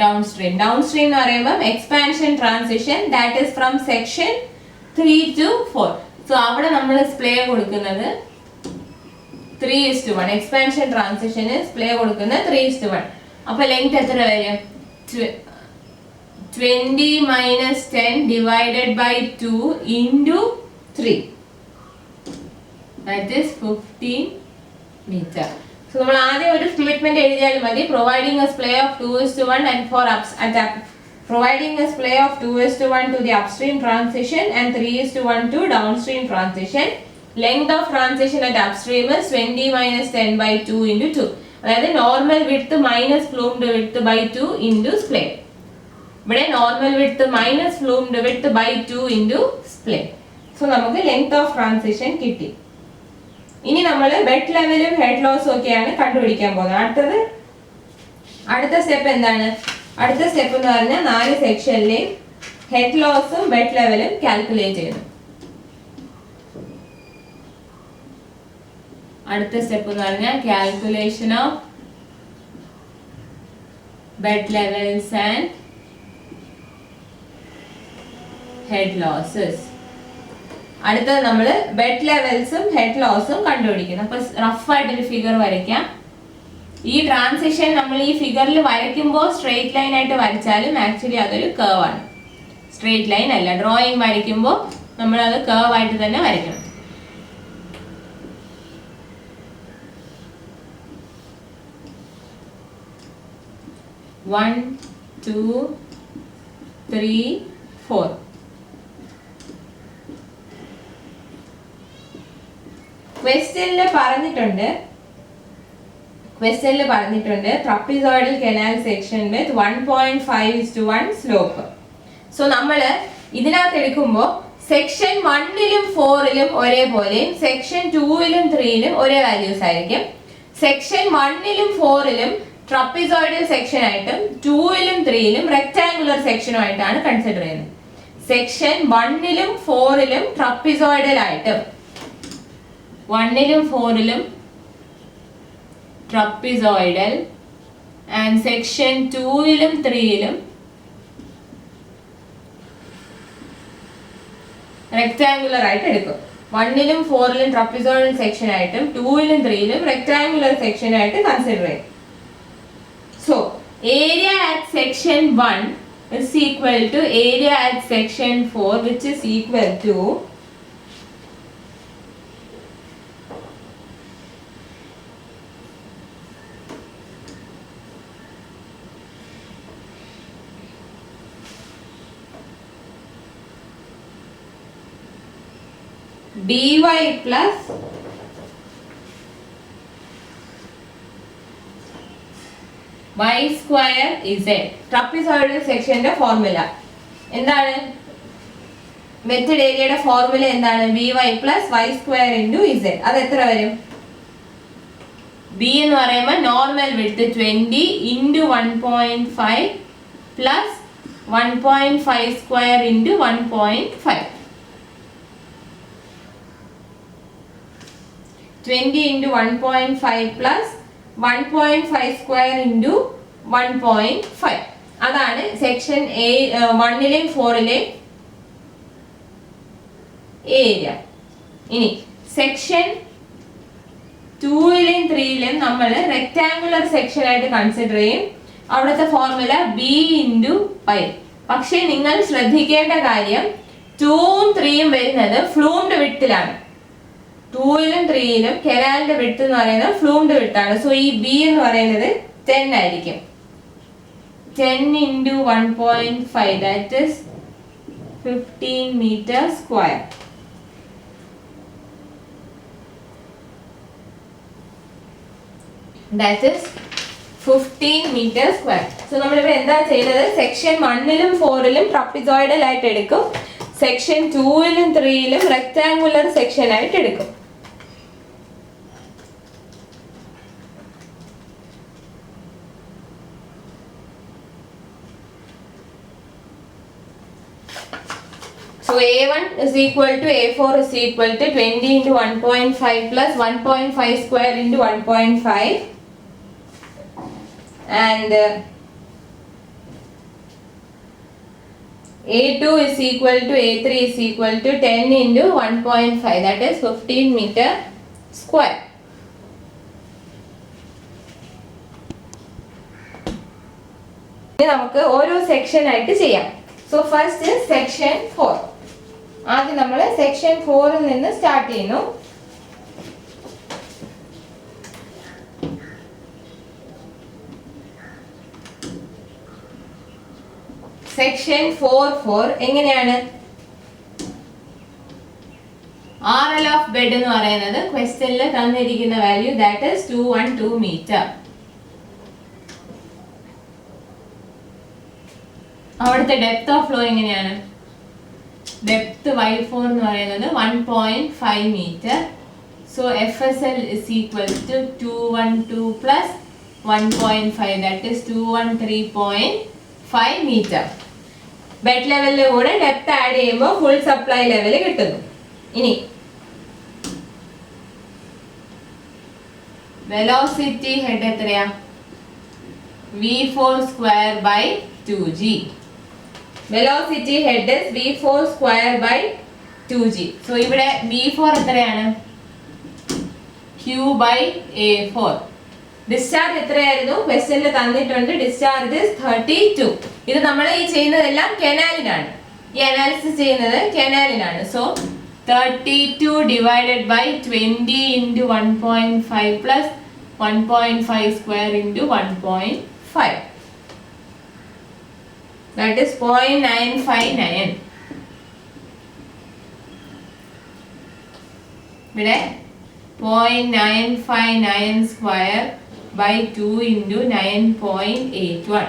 downstream. Downstream എന്ന് പറയുമ്പോൾ expansion transition that is from section 3 to 4. So അവിടെ നമ്മൾ display കൊടുക്കുന്നത് 3:1. Expansion transition display കൊടുക്കുന്നത് 3:1. അപ്പോൾ length എത്ര വരും? 20 minus 10 divided by 2 into 3. That is 15 meter. So നമ്മൾ ആദ്യം ഒരു സ്റ്റേറ്റ്മെന്റ് എഴുതിയാൽ മതി. Providing a display of 2:1 and for providing a display of 2:1 to the upstream transition and 3:1 to downstream transition. Length of transition at upstream is 20 minus 10 by 2 into 2. അതായത് normal width minus flumed width by 2 into splay. ഇവിടെ normal width minus flumed width by 2 into splay. So നമുക്ക് length of transition കിട്ടി. ഇനി നമ്മൾ ബെഡ് ലെവലും ഹെഡ് ലോസും ഒക്കെയാണ് കണ്ടുപിടിക്കാൻ പോകുന്നത്. അടുത്ത സ്റ്റെപ്പ് എന്താണ്? അടുത്ത സ്റ്റെപ്പ് എന്ന് പറഞ്ഞാൽ 4 സെക്ഷനിലെ ഹെഡ് ലോസും ബെഡ് ലെവലും കാൽക്കുലേറ്റ് ചെയ്യുന്നു. അടുത്ത സ്റ്റെപ്പ് എന്ന് പറഞ്ഞാൽ calculation of bed levels and head losses. അടുത്തത് നമ്മൾ ബെഡ് ലെവൽസും ഹെഡ് ലോസും കണ്ടുപിടിക്കുന്നു. അപ്പൊ റഫ് ആയിട്ടൊരു ഫിഗർ വരയ്ക്കാം. ഈ ട്രാൻസിഷൻ നമ്മൾ ഈ ഫിഗറിൽ വരയ്ക്കുമ്പോൾ സ്ട്രെയിറ്റ് ലൈൻ ആയിട്ട് വരച്ചാലും ആക്ച്വലി അതൊരു കർവ് ആണ്, സ്ട്രെയിറ്റ് ലൈൻ അല്ല. ഡ്രോയിങ് വരയ്ക്കുമ്പോൾ നമ്മൾ അത് കർവ് ആയിട്ട് തന്നെ വരയ്ക്കണം. One, 2, 3, 4. ക്വസ്റ്റ്യനിൽ പറഞ്ഞിട്ടുണ്ട് trapezoidal canal section with 1.5:1 slope. So നമ്മൾ ഇതിനകത്ത് എടുക്കുമ്പോൾ സെക്ഷൻ 1-ലും 4-ലും ഒരേപോലെയും സെക്ഷൻ 2-ലും 3-ലും ഒരേ വാല്യൂസ് ആയിരിക്കും. സെക്ഷൻ 1-ലും 4-ലും ട്രപ്പീസോയിഡൽ സെക്ഷൻ ആയിട്ടും 2-ലും 3-ലും റെക്ടാങ്കുലർ സെക്ഷനുമായിട്ടാണ് കൺസിഡർ ചെയ്യുന്നത്. സെക്ഷൻ 1-ലും 4-ലും ട്രപ്പീസോയിഡൽ ആയിട്ടും 1-ലും 4-ലും ട്രപ്പീസോയിഡൽ ആൻഡ് സെക്ഷൻ 2-ലും 3-ലും റെക്ടാങ്കുലർ ആയിട്ട് എടുക്കും. 1-ലും 4-ലും ട്രപ്പീസോയിഡൽ സെക്ഷൻ ആയിട്ടും 2-ലും 3-ലും റെക്ടാങ്കുലർ സെക്ഷൻ ആയിട്ട് കൺസിഡർ ചെയ്യും. So area at section 1 is equal to area at section 4, which is equal to dy plus y square z. ട്രപ്പീസോയിഡൽ സെക്ഷന്റെ ഫോർമുല എന്താണ്? മെറ്റഡ് ഏരിയയുടെ ഫോർമുല എന്താണ്? by plus y square into z. അത് എത്ര വരും? b എന്ന് പറയുമ്പോൾ normal width 20 into 1.5 plus 1.5 square into 1.5. 20 into 1.5 plus 1.5 square into 1.5. അതാണ് സെക്ഷൻ 1-ലെയും 4-ലെയും ഏരിയ. ഇനി സെക്ഷൻ 2-ലെയും 3-ലെയും നമ്മൾ റെക്ടാങ്കുലർ സെക്ഷൻ ആയിട്ട് കൺസിഡർ ചെയ്യും. അവിടുത്തെ ഫോർമുല b into pi. പക്ഷേ നിങ്ങൾ ശ്രദ്ധിക്കേണ്ട കാര്യം 2-ഉം 3-യും വരുന്നത് ഫ്ലൂംഡ് വിഡ്ത്തിലാണ്. 2-ലും 3-ലും കനാലിന്റെ വിഡ്ത്ത് എന്ന് പറയുന്നത് ഫ്ലൂംഡ് വിഡ്ത്ത് ആണ്. സോ ഈ b എന്ന് പറയുന്നത് 10 ആയിരിക്കും. 10 into 1.5 that is 15 meter square. That is 15 meter square. So നമ്മളിപ്പോൾ എന്താ ചെയ്തത്? സെക്ഷൻ 1-ലും 4-ലും ട്രപ്പീസോയിഡൽ ആയിട്ട് എടുക്കും. സെക്ഷൻ 2-ലും 3-ലും റെക്ടാങ്കുലർ സെക്ഷൻ ആയിട്ട് എടുക്കും. So A1 is equal to A4 is equal to 20 into 1.5 plus 1.5 square into 1.5 and A2 is equal to A3 is equal to 10 into 1.5, that is 15 meter square. ഇനി നമുക്ക് ഓരോ സെക്ഷൻ ആയിട്ട് ചെയ്യാം. So first section 4. ആദ്യം നമ്മൾ സെക്ഷൻ 4ൽ നിന്ന് സ്റ്റാർട്ട് ചെയ്യുന്നു. സെക്ഷൻ 4 എങ്ങനെയാണ്? RL ഓഫ് ബെഡ് എന്ന് പറയുന്നത് ക്വസ്റ്റ്യനിൽ തന്നിരിക്കുന്ന വാല്യൂ ദാറ്റ് ഈസ് 212 മീറ്റർ. അവിടുത്തെ ഡെപ്ത് ഓഫ് ഫ്ലോ എങ്ങനെയാണ്? ഡെപ്ത് y4 എന്ന് പറയുന്നത് 1.5 metre. So FSL is equal to 212 plus 1.5, that is 213.5 metre. Bed ലെവലിന്റെ കൂടെ ഡെപ്ത് ആഡ് ചെയ്യുമ്പോൾ ഫുൾ സപ്ലൈ ലെവൽ കിട്ടുന്നു. ഇനി വെലോസിറ്റി ഹെഡ് എത്രയാ? v4 square by 2g. Velocity head is v4 square by 2g. So ഇവിടെ v4 എത്രയാണ്? q by a4. ഡിസ്ചാർജ് എത്രയായിരുന്നു? ക്വസ്റ്റ്യനിൽ തന്നിട്ടുണ്ട്. Discharge is 32. ഇത് നമ്മൾ ഈ ചെയ്യുന്നതെല്ലാം കനാലിനാണ്. ഈ അനാലിസിസ് ചെയ്യുന്നത് കനാലിനാണ്. So 32 divided by 20 into 1.5 plus 1.5 square into 1.5. That is 0.959. ഇവിടെ 0.959 square by 2 into 9.81.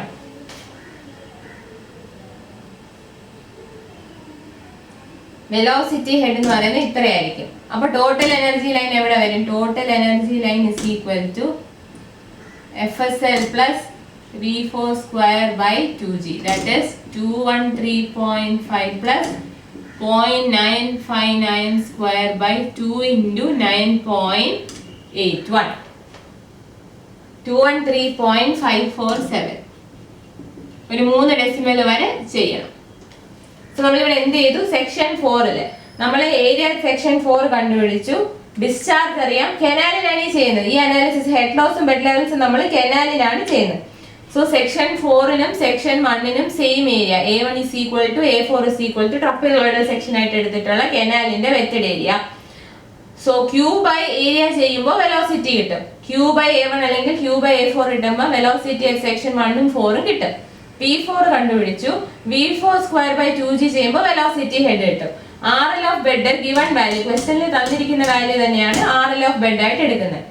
Velocity head എന്ന് പറയുന്നത് ഇത്രയായിരിക്കും. അപ്പൊ ടോട്ടൽ എനർജി ലൈൻ എവിടെ വരും? Total energy line is equal to FSL plus v4 square by 2g, that is 213.5 plus 0.959 square by 2 into 9.81, 213.547. ഒരു 3 ഡെസിമൽ വരെ ചെയ്യണം. സോ നമ്മളിവിടെ എന്ത് ചെയ്തു? സെക്ഷൻ 4 നമ്മൾ ഏരിയ സെക്ഷൻ 4 കണ്ടുപിടിച്ചു. ഡിസ്ചാർജ് അറിയാം. കനാലിനാണ് ഈ ചെയ്യുന്നത്. ഈ അനാലിസിസ് ഹെഡ് ലോസും ബെഡ് ലെവൽസും നമ്മൾ കനാലിനാണ് ചെയ്യുന്നത്. സോ സെക്ഷൻ 4നും സെക്ഷൻ 1നും same area A1 is equal to A4 is equal to trapezoidal section ആയിട്ട് എടുത്തിട്ടുള്ള കനാലിന്റെ wetted area. So Q by area ചെയ്യുമ്പോൾ വെലോസിറ്റി കിട്ടും. Q by A1 അല്ലെങ്കിൽ Q by A4 ഇടുമ്പോൾ വെലോസിറ്റി സെക്ഷൻ 1ഉം 4ഉം കിട്ടും. V4 കണ്ടുപിടിച്ചു. v4 square by 2g ചെയ്യുമ്പോൾ വെലോസിറ്റി ഹെഡ് കിട്ടും. RL of bed given value, ക്വസ്റ്റ്യനിൽ തന്നിരിക്കുന്ന വാല്യൂ തന്നെയാണ് RL ഓഫ് ബെഡ് ആയിട്ട് എടുക്കുന്നത്.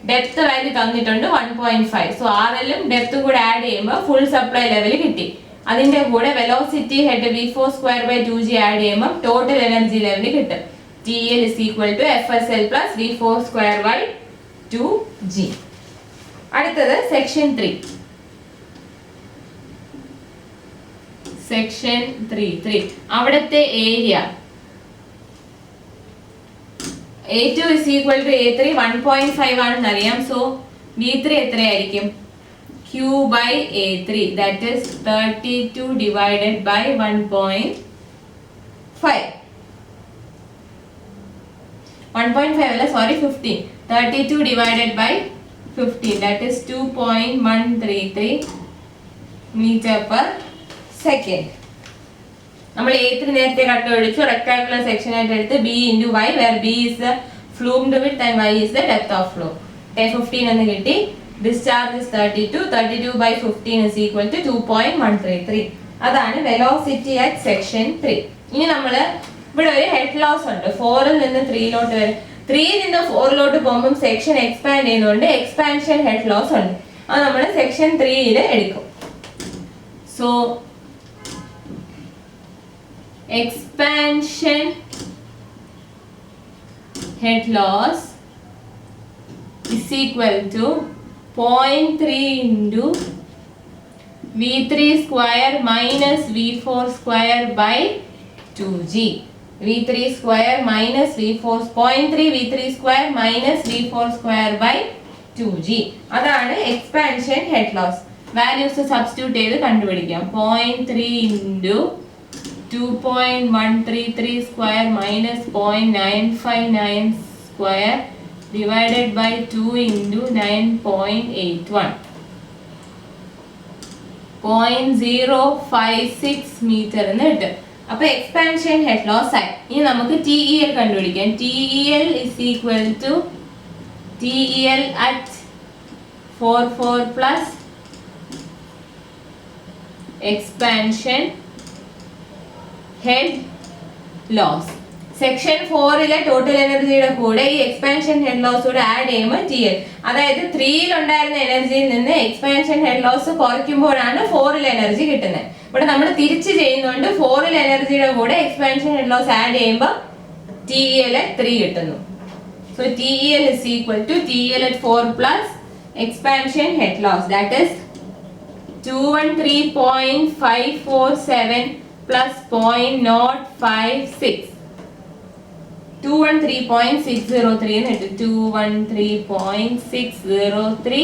ഡെപ്ത് വാല്യൂ തന്നിട്ടുണ്ട് 1.5. സോ RLും ഡെപ്തും കൂടെ ആഡ് ചെയ്യുമ്പോൾ ഫുൾ സപ്ലൈ ലെവൽ കിട്ടി. അതിന്റെ കൂടെ velocity head v4 square by 2g add ചെയ്യുമ്പോൾ ടോട്ടൽ എനർജി ലെവൽ കിട്ടും. TL is equal to FSL plus v4 square by 2g. അടുത്തത് സെക്ഷൻ 3. സെക്ഷൻ 3 അവിടുത്തെ area A2 is equal to A3 1.5 ആണെന്ന് അറിയാം. സോ V3 എത്രയായിരിക്കും? Q by A3, that is 32 divided by 1.5. 1.5 അല്ല, sorry 15. 32 divided by 15, that is 2.133 meter per second. നമ്മൾ A3 നേരത്തെ കണ്ടുപിടിച്ചു. റെക്ടാങ്കുലർ സെക്ഷൻ ആയിട്ട് എടുത്ത് B into Y, where B is the flumed width and Y is the depth of flow. 15 എന്ന് കിട്ടി. Discharge is 32. 32 by 15 is equal to 2.133. അതാണ് വെലോസിറ്റി അറ്റ് സെക്ഷൻ 3. ഇനി നമ്മൾ ഇവിടെ ഒരു ഹെഡ് ലോസ് ഉണ്ട്. 4ൽ നിന്ന് 3ലോട്ട് വരെ. 3ൽ നിന്ന് 4ലോട്ട് പോകുമ്പോൾ സെക്ഷൻ എക്സ്പാൻഡ് ചെയ്യുന്നതുകൊണ്ട് എക്സ്പാൻഷൻ ഹെഡ് ലോസ് ഉണ്ട്. അത് നമ്മൾ സെക്ഷൻ 3ൽ എടുക്കും. So expansion head loss is equal to 0.3 into v3 square minus v4 square by 2g. v3 square minus v4 0.3 v3 square minus v4 square by 2g. അതാണ് expansion head loss. Values substitute ചെയ്ത് കണ്ടുപിടിക്കാം. 0.3 into 2.133 square minus 0.959 square divided by 2 into 9.81. 0.056 meter എന്ന് കിട്ടും. അപ്പോൾ എക്സ്പാൻഷൻ ഹെഡ് ലോസ് ആയി. ഇനി നമുക്ക് TEL കണ്ടുപിടിക്കാം. TEL is equal to TEL at 44 plus expansion head loss. Section 4-ലെ ടോട്ടൽ എനർജിയുടെ കൂടെ ഈ എക്സ്പാൻഷൻ ഹെഡ് ലോസ് കൂടെ ആഡ് ചെയ്യുമ്പോൾ TL, അതായത് 3-ൽ ഉണ്ടായിരുന്ന എനർജിയിൽ നിന്ന് എക്സ്പാൻഷൻ ഹെഡ് ലോസ് കുറയ്ക്കുമ്പോഴാണ് 4-ൽ എനർജി കിട്ടുന്നത്. ഇവിടെ നമ്മൾ തിരിച്ച് ചെയ്യുന്നതുകൊണ്ട് 4-ൽ എനർജിയുടെ കൂടെ എക്സ്പാൻഷൻ ഹെഡ് ലോസ് ആഡ് ചെയ്യുമ്പോൾ TL at 3 കിട്ടുന്നു. So TEL is equal to TL at 4 plus expansion head loss, that is 213.547 plus 0.056. 213.603 എന്ന് കിട്ടും. 213.603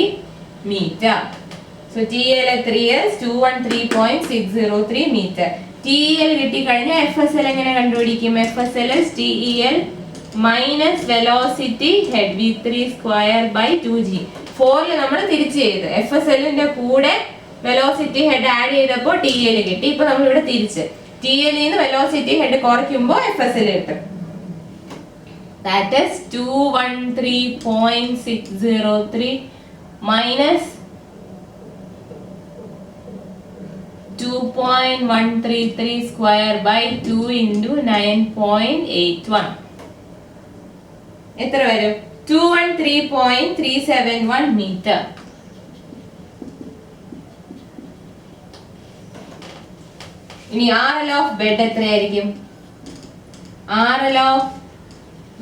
meter. So TL at 3 is 213.603 meter. TEL കിട്ടിക്കഴിഞ്ഞാൽ FSL എങ്ങനെ കണ്ടുപിടിക്കും? FSL is TEL minus velocity head V3 square by 2G. 4-ൽ നമ്മൾ തിരിച്ച് ചെയ്ത് FSLന്റെ കൂടെ വെലോസിറ്റി ഹെഡ് ആഡ് ചെയ്തപ്പോൾ TL കിട്ടി. ഇപ്പൊ നമ്മൾ ഇവിടെ തിരിച്ച് TL നിന്ന് വെലോസിറ്റി ഹെഡ് കുറയ്ക്കുമ്പോൾ FSL കിട്ടും. That is 213.603 minus 2.133 square by 2 into 9.81. എത്ര വരും? 213.371 meter. ഇനി RL of bed എത്രയായിരിക്കും? RL of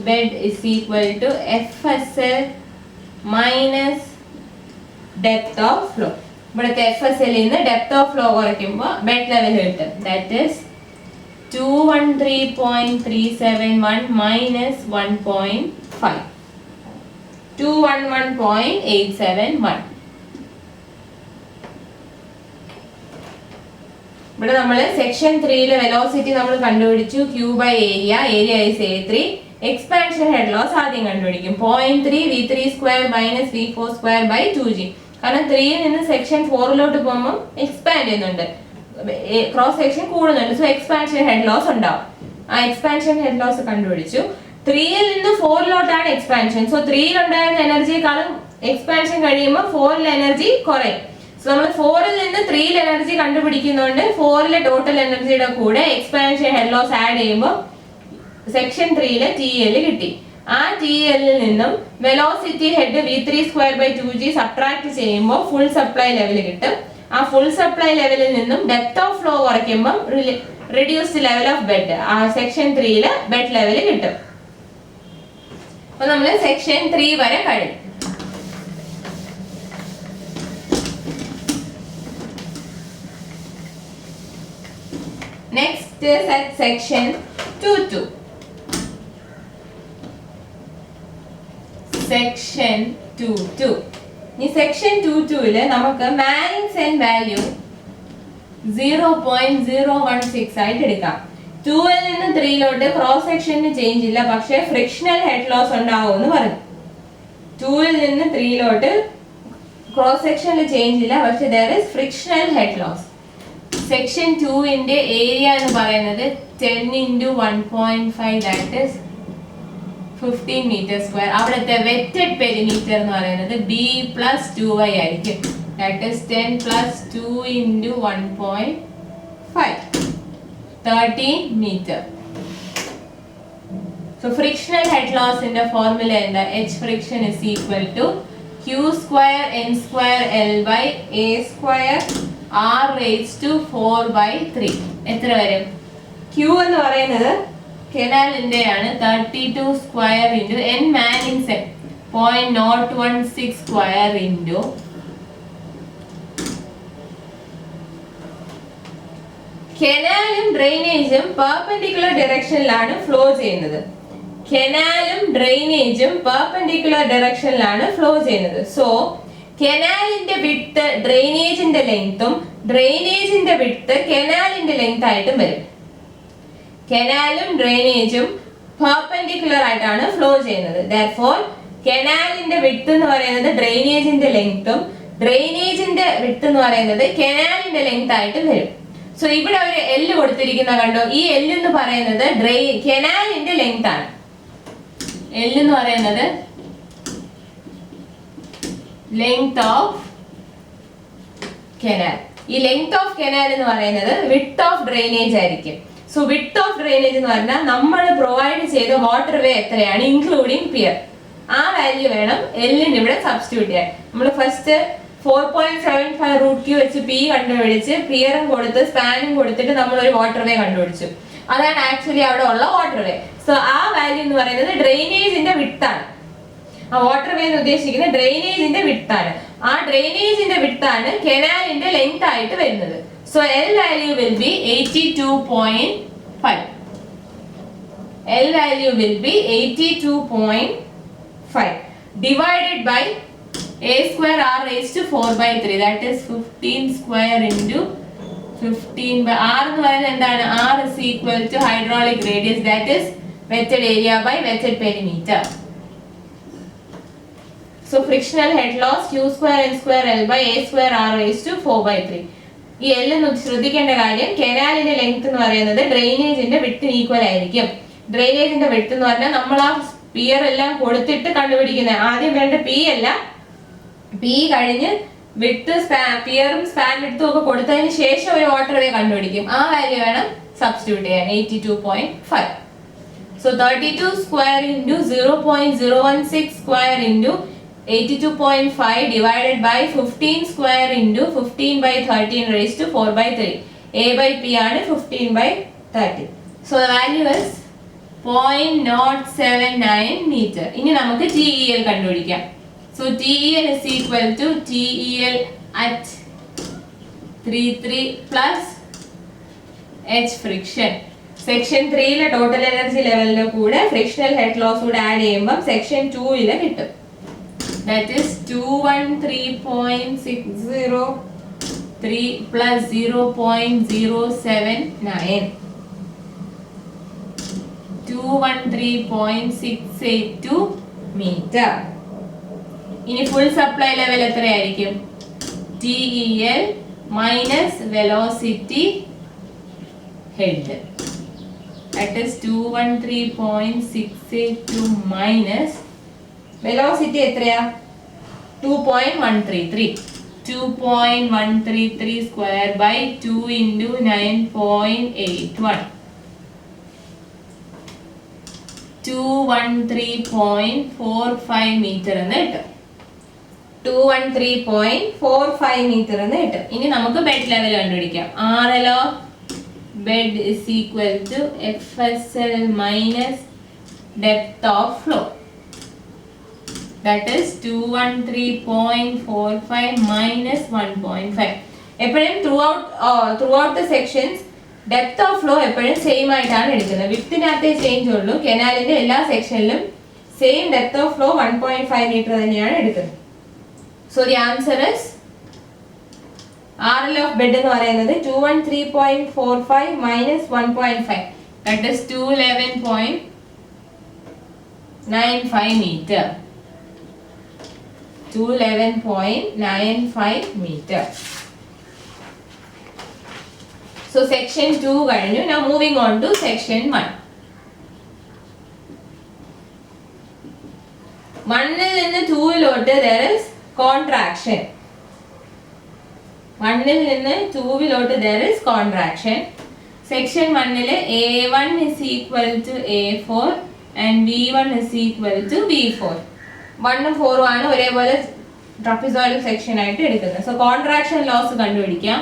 bed is equal to FSL minus depth of flow. ഇവിടുത്തെ FSL നിന്ന് depth of flow കുറയ്ക്കുമ്പോൾ bed level കിട്ടും. That is 213.371 minus 1.5. 211.871. ഇവിടെ നമ്മൾ സെക്ഷൻ 3-ലെ വെലോസിറ്റി നമ്മൾ കണ്ടുപിടിച്ചു. Q by area, area is A3. Expansion head loss ആദ്യം കണ്ടുപിടിക്കും. 0.3 V3 square minus V4 square by 2G. കാരണം 3-ൽ നിന്ന് സെക്ഷൻ 4-ലോട്ട് പോകുമ്പോൾ എക്സ്പാൻഡ് ചെയ്യുന്നുണ്ട്, ക്രോസ് സെക്ഷൻ കൂടുന്നുണ്ട്. സോ എക്സ്പാൻഷൻ ഹെഡ് ലോസ് ഉണ്ടാവും. ആ എക്സ്പാൻഷൻ ഹെഡ് ലോസ് കണ്ടുപിടിച്ചു. 3-ൽ നിന്ന് 4-ലോട്ടാണ് എക്സ്പാൻഷൻ. സോ 3-ൽ ഉണ്ടായിരുന്ന എനർജിയെക്കാളും എക്സ്പാൻഷൻ കഴിയുമ്പോൾ 4-ൽ എനർജി കുറയും. സോ നമ്മൾ 4-ൽ നിന്ന് 3-ൽ എനർജി കണ്ടുപിടിക്കുന്നതുകൊണ്ട് 4-ലെ ടോട്ടൽ എനർജിയുടെ കൂടെ എക്സ്പാൻഷൻ ഹെഡ് ലോസ് ആഡ് ചെയ്യുമ്പോൾ സെക്ഷൻ 3-ലെ TL കിട്ടി. ആ TL-ൽ നിന്നും velocity head V3 square by 2G subtract ചെയ്യുമ്പോൾ ഫുൾ സപ്ലൈ ലെവൽ കിട്ടും. ആ ഫുൾ സപ്ലൈ ലെവലിൽ നിന്നും ഡെപ്ത് ഓഫ് ഫ്ലോ കുറയ്ക്കുമ്പോൾ റിഡ്യൂസ്ഡ് ലെവൽ ഓഫ് ബെഡ്, ആ സെക്ഷൻ 3-ലെ ബെഡ് ലെവൽ കിട്ടും. അപ്പൊ നമ്മൾ സെക്ഷൻ 3 വരെ കഴിഞ്ഞു. Next is at section 2-2. Section 2-2. ഈ സെക്ഷൻ 2-2-ല് നമുക്ക് മാനിങ്സ് ആൻഡ് വാല്യൂ 0.016 ആയിട്ട് എടുക്കാം. 2-ൽ നിന്ന് 3-ലോട്ട് ക്രോസ് സെക്ഷന് ചേഞ്ച് ഇല്ല, പക്ഷേ ഫ്രിക്ഷണൽ ഹെഡ് ലോസ് ഉണ്ടാവുമെന്ന് പറഞ്ഞു. 2-ൽ നിന്ന് 3-ലോട്ട് ക്രോസ് സെക്ഷനിൽ ചേഞ്ച് ഇല്ല, പക്ഷേ there is frictional head loss. Section 2-ന്റെ ഏരിയ എന്ന് പറയുന്നത് 10 into 1.5, that is 15 meter square. അവിടുത്തെ വെറ്റഡ് പെരിമീറ്റർ എന്ന് പറയുന്നത് B plus 2y ആയിരിക്കും. That is 10 plus 2 into 1.5, 13 meter. So frictional head loss in the formula എന്താ? H friction is equal to Q square N square L by A square R raised to 4 by 3. എത്ര വരും? Q എന്ന് പറയുന്നത് കെനാലിന്റെ ആണ് 32 square into N Manning's 0.016 square into കെനാലും ഡ്രെയിനേജും പെർപെൻഡിക്കുലർ ഡയറക്ഷനിലാണ് ഫ്ലോ ചെയ്യുന്നത്. കെനാലും ഡ്രെയിനേജും പെർപെൻഡിക്കുലർ ഡയറക്ഷനിലാണ് ഫ്ലോ ചെയ്യുന്നത്. സോ കെനാലിന്റെ വിഡ്ത്ത് ഡ്രെയിനേജിന്റെ ലെങ്ത്തും ഡ്രെയിനേജിന്റെ വിഡ്ത്ത് കെനാലിന്റെ ലെങ്ത് ആയിട്ടും വരും. കനാലും ഡ്രെയിനേജും പെർപെൻഡിക്കുലർ ആയിട്ടാണ് ഫ്ലോ ചെയ്യുന്നത്. therefore കനാലിന്റെ വിഡ്ത്ത് എന്ന് പറയുന്നത് ഡ്രെയിനേജിന്റെ ലെങ്ത്തും ഡ്രെയിനേജിന്റെ വിഡ്ത്ത് എന്ന് പറയുന്നത് കനാലിന്റെ ലെങ്ത് ആയിട്ട് വരും. സോ ഇവിടെ ഒരു എൽ കൊടുത്തിരിക്കുന്ന കണ്ടോ, ഈ എൽ എന്ന് പറയുന്നത് കനാലിന്റെ ലെങ്ത് ആണ്. എൽ എന്ന് പറയുന്നത് ലെങ്ത് ഓഫ് കനാൽ. ഈ ലെങ്ത് ഓഫ് കനാൽ എന്ന് പറയുന്നത് വിഡ്ത്ത് ഓഫ് ഡ്രെയിനേജ് ആയിരിക്കും. സോ വിഡ്ത്ത് ഓഫ് ഡ്രെയിനേജ് എന്ന് പറഞ്ഞാൽ നമ്മൾ പ്രൊവൈഡ് ചെയ്ത വാട്ടർ വേ എത്രയാണ് ഇൻക്ലൂഡിങ് പിയർ, ആ വാല്യൂ വേണം എല്ലിന് ഇവിടെ സബ്സ്റ്റിറ്റ്യൂട്ട് ചെയ്യാൻ. നമ്മൾ ഫസ്റ്റ് 4.75 റൂട്ട് ക്യൂ വെച്ച് പി കണ്ടുപിടിച്ച് പിയറും കൊടുത്ത് സ്പാനും കൊടുത്തിട്ട് നമ്മൾ ഒരു വാട്ടർ വേ കണ്ടുപിടിച്ചു. അതാണ് ആക്ച്വലി അവിടെ ഉള്ള വാട്ടർ വേ. സോ ആ വാല്യൂ എന്ന് പറയുന്നത് ഡ്രെയിനേജിന്റെ വിഡ്ത്ത് ആണ്. ആ വാട്ടർ വേ എന്ന് ഉദ്ദേശിക്കുന്നത് ഡ്രെയിനേജിന്റെ വിഡ്ത്ത് ആണ്. ആ ഡ്രെയിനേജിന്റെ വിഡ്ത്ത് ആണ് കനാലിന്റെ ലെങ്ത് ആയിട്ട് വരുന്നത്. So L value will be 82.5. L value will be 82.5 divided by a square r raised to 4/3, that is 15 square into 15 by r എന്ന് പറയുന്നത് എന്താണ്, r is equal to hydraulic radius, that is wetted area by wetted perimeter. So frictional head loss q square n square l by a square r raised to 4/3. ഈ L എന്ന് ശ്രദ്ധിക്കേണ്ട കാര്യം, കനാലിന്റെ ലെങ്ത് എന്ന് പറയുന്നത് ഡ്രെയിനേജിന്റെ വിഡ്ത്തിന് ഈക്വൽ ആയിരിക്കും. ഡ്രെയിനേജിന്റെ വിഡ്ത്ത് എന്ന് പറഞ്ഞാൽ നമ്മൾ ആ പിയർ എല്ലാം കൊടുത്തിട്ട് കണ്ടുപിടിക്കുന്നത്. ആദ്യം വേണ്ട പി അല്ല, പി കഴിഞ്ഞ് വിഡ്ത്ത് പിയറും സ്പാൻ വിഡ്ത്തും ഒക്കെ കൊടുത്തതിന് ശേഷം ഒരു വാട്ടർ വേ കണ്ടുപിടിക്കും. ആ വാല്യൂ വേണം സബ്സ്റ്റിറ്റ്യൂട്ട് ചെയ്യാൻ, 82.5. So 32 square into 0.016 square into 82.5 divided by 15 square into 15 by 13 raised to 4/3. A by P ആണ് 15 by 30. So the value is 0.079 meter. ഇനി നമുക്ക് TEL കണ്ടുപിടിക്കാം. So TEL is equal to TEL at 33 plus H friction. Section 3 total energy ലെവലിന്റെ കൂടെ ഫ്രിക്ഷണൽ ഹെഡ് ലോസ് കൂടെ ആഡ് ചെയ്യുമ്പോൾ സെക്ഷൻ 2 കിട്ടും. That is 213.603 plus 0.079. 213.682 meter. ഇനി ഫുൾ സപ്ലൈ ലെവൽ എത്രയായിരിക്കും? TEL minus velocity head. That is 213.682 minus velocity എത്രയാ? 2.133. 2.133 square by 2 into 9.81. 213.45 meter എന്ന് കിട്ടും. 213.45 meter എന്ന് കിട്ടും. ഇനി നമുക്ക് ബെഡ് ലെവൽ കണ്ടുപിടിക്കാം. RL of bed is equal to FSL minus depth of flow. That is 213.45 minus 1.5. എപ്പോഴും throughout the sections depth of flow എപ്പോഴും സെയിം ആയിട്ടാണ് എടുക്കുന്നത്. വിഡ്ത്തിനകത്തേ ചേഞ്ച് ഉള്ളൂ. കനാലിന്റെ എല്ലാ സെക്ഷനിലും same depth of flow 1.5 metre തന്നെയാണ് എടുക്കുന്നത്. So the answer is RL of bed എന്ന് പറയുന്നത് 213.45 minus 1.5, that is 211.95 metre. 211.95 meter. So section 2 കഴിഞ്ഞു. Now moving on to section 1. 1ൽ നിന്ന് 2ലോട്ട് there is contraction. 1ൽ നിന്ന് 2ലോട്ട് there is contraction. Section 1ൽ A1 is equal to A4 and B1 is equal to B4. 1 ഉം 4 ഉം ആണ് ഒരേപോലെ ട്രപ്പിസോയിഡൽ സെക്ഷൻ ആയിട്ട് എടുക്കുന്നത്. സോ കോൺട്രാക്ഷൻ ലോസ് കണ്ടുപിടിക്കാം.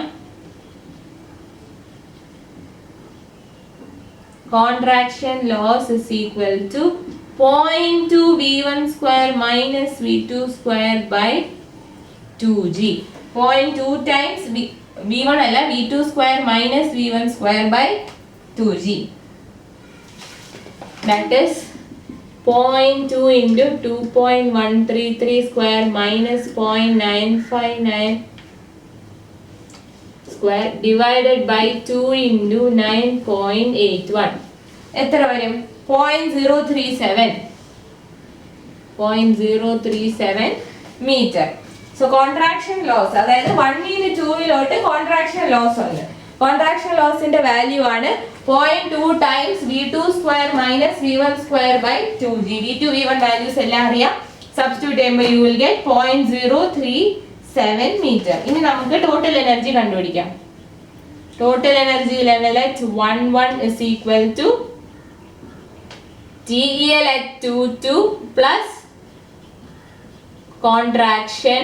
Contraction loss is equal to 0.2 V1 square minus V2 square by 2G. 0.2 times V1 അല്ല V2 square minus V1 square by 2G. That is 0.2 into 2.133 square minus 0.959 square divided by 2 into 9.81. എത്ര വരും? 0.037 മീറ്റർ. സോ കോൺട്രാക്ഷൻ ലോസ്, അതായത് 1 to 2 കോൺട്രാക്ഷൻ ലോസ് ഉണ്ട്. കോൺട്രാക്ഷൻ ലോസിന്റെ വാല്യൂ ആണ് 0.2 times V2 square minus V1 square by 2G. V2 V1 values എല്ലാം അറിയാം. സബ്സ്റ്റിറ്റ്യൂട്ട് ചെയ്യുമ്പോൾ you will get 0.037 മീറ്റർ. ഇനി നമുക്ക് ടോട്ടൽ എനർജി കണ്ടുപിടിക്കാം. Total energy level at 11 is equal to TEL at 22 plus contraction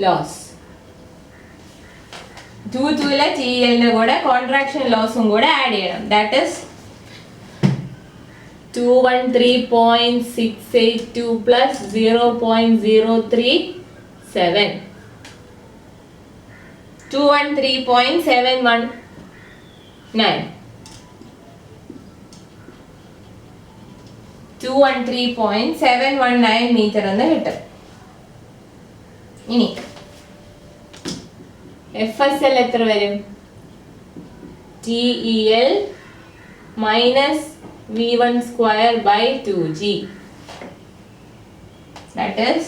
loss. 22 ലെ TEL ന്റെ കൂടെ contraction lossഉം കൂടെ ആഡ് ചെയ്യണം. That is 213.682 plus 0.037. 213.719. 213.719 മീറ്റർ എന്ന് കിട്ടും. ഇനി FSL എത്ര വരും? TEL minus V1 square by 2G. That is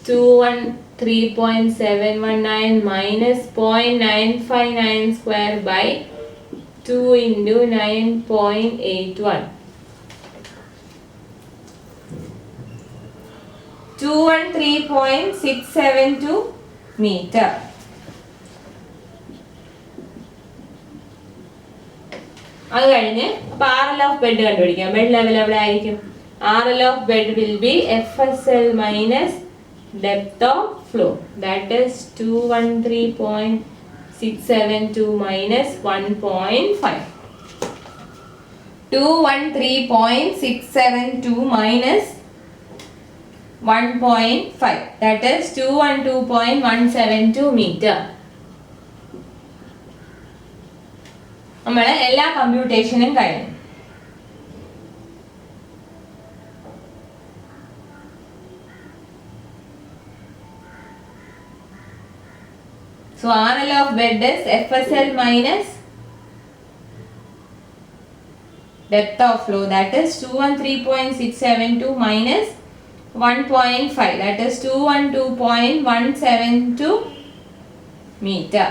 213.719 minus 0.959 square by 2 into 9.81. 213.672 meter. അത് കഴിഞ്ഞ് അപ്പോൾ RL of bed കണ്ടുപിടിക്കാം. ബെഡ് ലെവൽ എവിടെ ആയിരിക്കും? RL of bed will be FSL minus depth of flow. That is 213.672 minus 1.5. 213.672 minus 1.5. That is 212.172 meter. നമ്മളെ എല്ലാ കമ്പ്യൂട്ടേഷനും കഴിഞ്ഞു. So RL of bed is FSL minus depth of flow. That is 213.672 minus 1.5. That is 212.172 meter.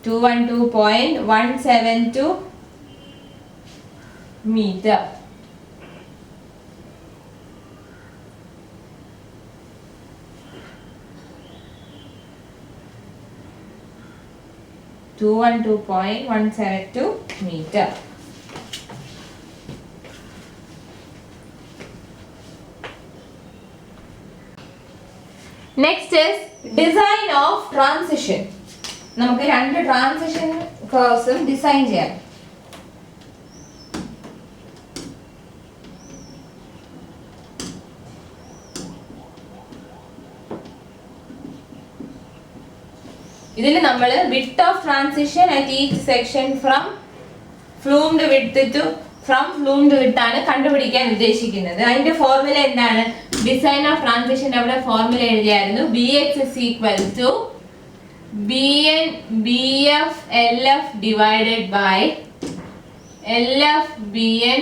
212.172 meter. meter. Next is design of transition. നമുക്ക് രണ്ട് ട്രാൻസിഷൻ കർവ്സും ഡിസൈൻ ചെയ്യാം. ഇതിൽ നമ്മൾ width of transition at each section from flumed width to width ആണ് കണ്ടുപിടിക്കാൻ ഉദ്ദേശിക്കുന്നത്. അതിന്റെ ഫോർമുല എന്താണ്? ഡിസൈൻ ഓഫ് ട്രാൻസിഷൻ അവിടെ formula എഴുതിയായിരുന്നു. Bx is equal to Bn Bf Lf divided by Lf Bn